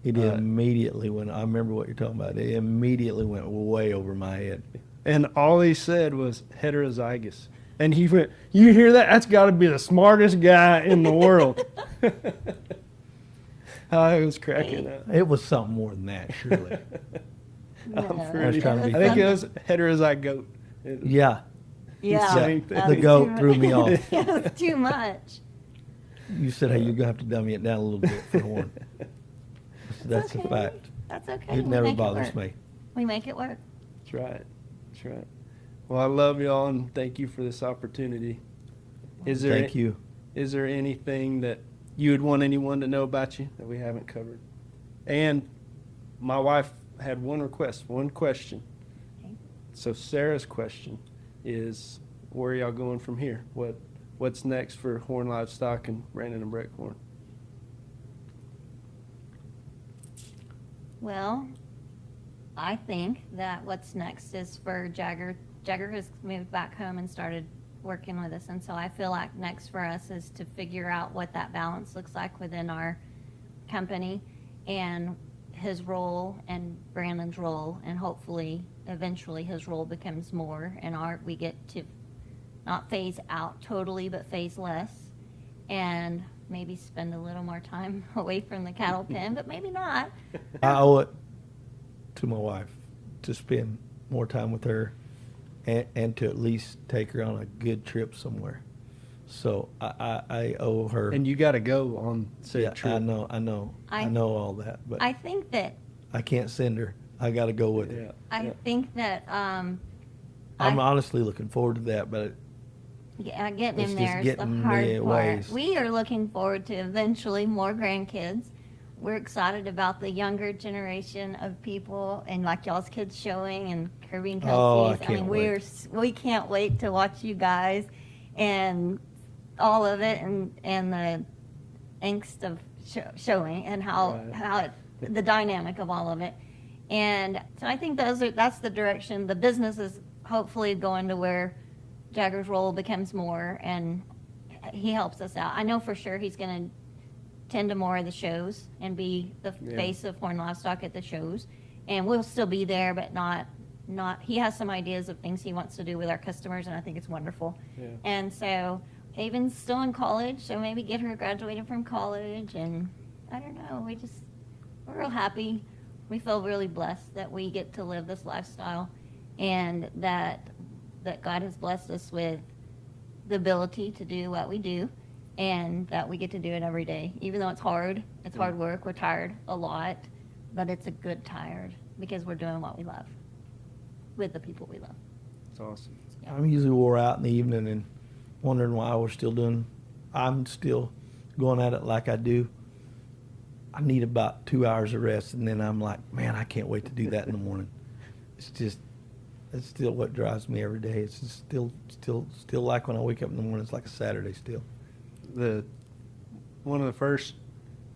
[SPEAKER 3] It immediately went, I remember what you're talking about, it immediately went way over my head.
[SPEAKER 5] and all he said was heterozygous, and he went, "You hear that? That's got to be the smartest guy in the world." I was cracking up.
[SPEAKER 3] It was something more than that, surely.
[SPEAKER 5] I'm
[SPEAKER 2] No.
[SPEAKER 5] pretty-
[SPEAKER 3] I was trying to be
[SPEAKER 5] I think
[SPEAKER 3] funny.
[SPEAKER 5] it was heterozygote.
[SPEAKER 3] Yeah.
[SPEAKER 2] Yeah.
[SPEAKER 5] Same thing.
[SPEAKER 2] that
[SPEAKER 3] The
[SPEAKER 2] was
[SPEAKER 3] goat
[SPEAKER 2] too
[SPEAKER 3] threw
[SPEAKER 2] much.
[SPEAKER 3] me off.
[SPEAKER 2] It was too much.
[SPEAKER 3] You said, hey, you're going to have to dummy it down a little bit for Horn. That's
[SPEAKER 2] okay.
[SPEAKER 3] a fact.
[SPEAKER 2] That's okay.
[SPEAKER 3] It
[SPEAKER 2] We
[SPEAKER 3] never
[SPEAKER 2] make
[SPEAKER 3] bothers
[SPEAKER 2] work.
[SPEAKER 3] me.
[SPEAKER 2] We make it work.
[SPEAKER 5] That's right. That's right. Well, I love y'all and thank you for this opportunity.
[SPEAKER 3] Thank you.
[SPEAKER 5] Is there anything that you would want anyone to know about you that we haven't covered? And my wife had one request, one question.
[SPEAKER 2] Okay.
[SPEAKER 5] So Sarah's question is, where are y'all going from here? What's next for Horn Livestock and Brandon and Brek Horn?
[SPEAKER 2] Well, I think that what's next is for Jagger. Jagger has moved back home and started working with us, and so I feel like next for us is to figure out what that balance looks like within our company and his role and Brandon's role, and hopefully eventually his role becomes more and we get to not phase out totally but phase less, and maybe spend a little more time away from the cattle pen, but maybe not.
[SPEAKER 3] I owe it to my wife to spend more time with her and to at least take her on a good trip somewhere. So I owe her.
[SPEAKER 5] And you got to go on said
[SPEAKER 3] yeah,
[SPEAKER 5] trip.
[SPEAKER 3] I know all that, but
[SPEAKER 2] I think that
[SPEAKER 3] I can't send her. I got to go with her.
[SPEAKER 5] Yeah.
[SPEAKER 2] I think that
[SPEAKER 3] I'm honestly looking forward to that, but
[SPEAKER 2] getting
[SPEAKER 3] It's
[SPEAKER 2] him
[SPEAKER 3] just
[SPEAKER 2] there is the
[SPEAKER 3] getting
[SPEAKER 2] hard
[SPEAKER 3] the
[SPEAKER 2] part.
[SPEAKER 3] ways.
[SPEAKER 2] We are looking forward to eventually more grandkids. We're excited about the younger generation of people and like y'all's kids showing and Kirby and
[SPEAKER 3] Oh, I
[SPEAKER 2] Kelsey's.
[SPEAKER 3] can't wait.
[SPEAKER 2] We can't wait to watch you guys and all of it and the angst of showing and the dynamic of all of it. And so I think that's the direction. The business is hopefully going to where Jagger's role becomes more, and he helps us out. I know for sure he's going to tend to more of the shows and be the face of Horn Livestock at the shows, and we'll still be there, but not. He has some ideas of things he wants to do with our customers, and I think it's wonderful.
[SPEAKER 5] Yeah.
[SPEAKER 2] And so Haven's still in college, so maybe get her graduated from college, and I don't know. We're real happy. We feel really blessed that we get to live this lifestyle, and that God has blessed us with the ability to do what we do, and that we get to do it every day. Even though it's hard work, we're tired a lot, but it's a good tired because we're doing what we love with the people we love.
[SPEAKER 5] It's awesome.
[SPEAKER 3] I'm usually wore out in the evening and wondering why I'm still going at it like I do. I need about 2 hours of rest, and then I'm like, man, I can't wait to do that in the morning. It's still what drives me every day. It's just still like when I wake up in the morning, it's like a Saturday still.
[SPEAKER 5] One of the first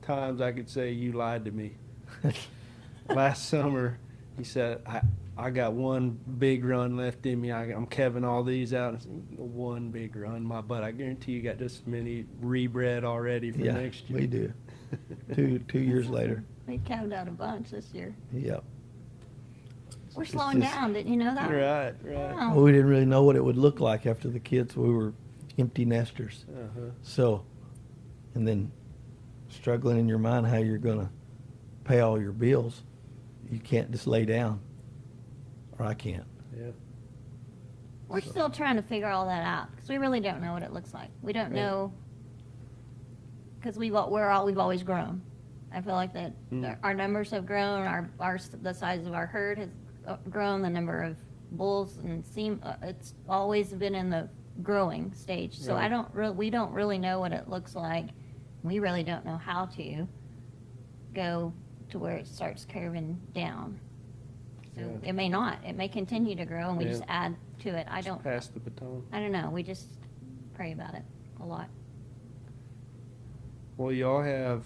[SPEAKER 5] times I could say you lied to me. Last summer, he said, I got one big run left in me. I'm calving all these out. I said, one big run, my butt. I guarantee you got just as many rebred already for next year.
[SPEAKER 3] We do. 2 years later.
[SPEAKER 2] We calved out a bunch this year.
[SPEAKER 3] Yep.
[SPEAKER 2] We're
[SPEAKER 3] It's
[SPEAKER 2] slowing
[SPEAKER 3] just-
[SPEAKER 2] down. Didn't you know that?
[SPEAKER 5] Right.
[SPEAKER 2] Yeah.
[SPEAKER 3] Well, we didn't really know what it would look like after the kids. We were, empty nesters.
[SPEAKER 5] Uh-huh.
[SPEAKER 3] So, and then struggling in your mind how you're going to pay all your bills. You can't just lay down, or I can't.
[SPEAKER 5] Yeah.
[SPEAKER 2] We're still trying to figure all that out because we really don't know what it looks like. We don't
[SPEAKER 5] Right.
[SPEAKER 2] know because we've always grown. I feel like that our numbers have grown. The size of our herd has grown. The number of bulls and it's always been in the growing stage. So
[SPEAKER 5] Right.
[SPEAKER 2] we don't really know what it looks like. We really don't know how to go to where it starts curving down. So
[SPEAKER 5] Yeah.
[SPEAKER 2] it may not. It may continue to grow, and we
[SPEAKER 5] Yeah.
[SPEAKER 2] just add to it. I don't
[SPEAKER 5] Pass the baton.
[SPEAKER 2] know. We just pray about it a lot.
[SPEAKER 5] Well, y'all have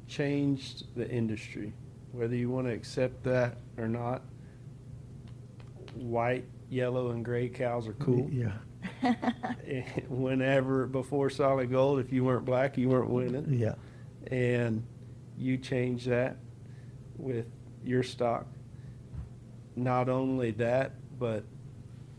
[SPEAKER 5] changed the industry, whether you want to accept that or not. White, yellow, and gray cows are cool.
[SPEAKER 3] Yeah.
[SPEAKER 5] Whenever before solid gold, if you weren't black, you weren't winning.
[SPEAKER 3] Yeah.
[SPEAKER 5] And you changed that with your stock. Not only that, but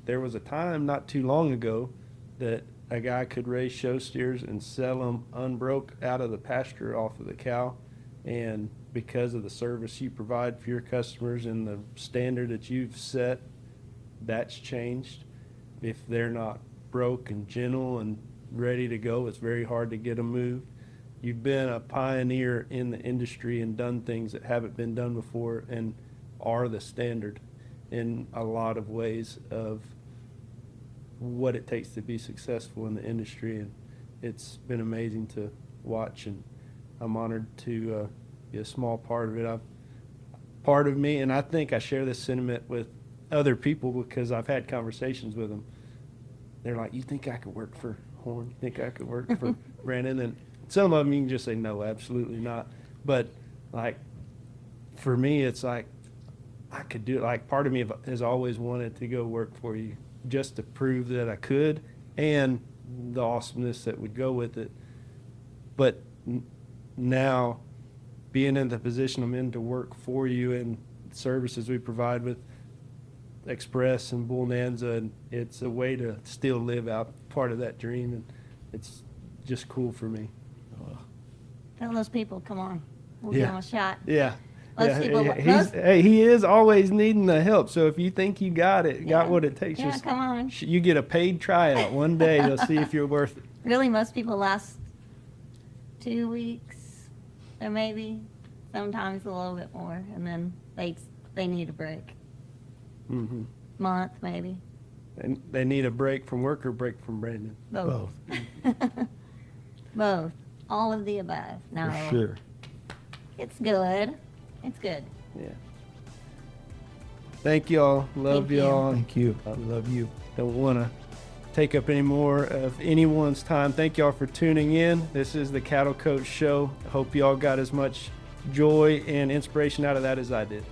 [SPEAKER 5] there was a time not too long ago that a guy could raise show steers and sell them unbroke out of the pasture off of the cow. And because of the service you provide for your customers and the standard that you've set, that's changed. If they're not broke and gentle and ready to go, it's very hard to get them moved. You've been a pioneer in the industry and done things that haven't been done before and are the standard in a lot of ways of what it takes to be successful in the industry. And it's been amazing to watch, and I'm honored to be a small part of it. Part of me, and I think I share this sentiment with other people because I've had conversations with them. They're like, "You think I could work for Horn? You think I could work for Brandon?" And some of them you can just say, "No, absolutely not." But like, for me, it's like, I could do it. Like, part of me has always wanted to go work for you just to prove that I could, and the awesomeness that would go with it. But now, being in the position I'm in to work for you and services we provide with Express and Bonanza, and it's a way to still live out part of that dream, and it's just cool for me.
[SPEAKER 2] Tell those people, come on, we'll
[SPEAKER 5] Yeah.
[SPEAKER 2] give them a shot.
[SPEAKER 5] Yeah.
[SPEAKER 2] Most people-
[SPEAKER 5] He is always needing the help. So if you think you got it, got
[SPEAKER 2] Yeah.
[SPEAKER 5] what it takes,
[SPEAKER 2] Yeah,
[SPEAKER 5] just
[SPEAKER 2] come on.
[SPEAKER 5] you get a paid tryout one day. They'll see if you're worth it.
[SPEAKER 2] Really, most people last 2 weeks, or maybe sometimes a little bit more, and then they need a break.
[SPEAKER 5] Mm-hmm.
[SPEAKER 2] Month, maybe.
[SPEAKER 5] And they need a break from work or break from Brandon.
[SPEAKER 2] Both. Both. All of the above. No.
[SPEAKER 3] For sure.
[SPEAKER 2] It's good. It's good.
[SPEAKER 5] Yeah. Thank y'all. Love
[SPEAKER 2] Thank you.
[SPEAKER 5] y'all.
[SPEAKER 3] Thank you. We love you.
[SPEAKER 5] Don't want to take up any more of anyone's time. Thank y'all for tuning in. This is the Cattle Coach Show. I hope y'all got as much joy and inspiration out of that as I did.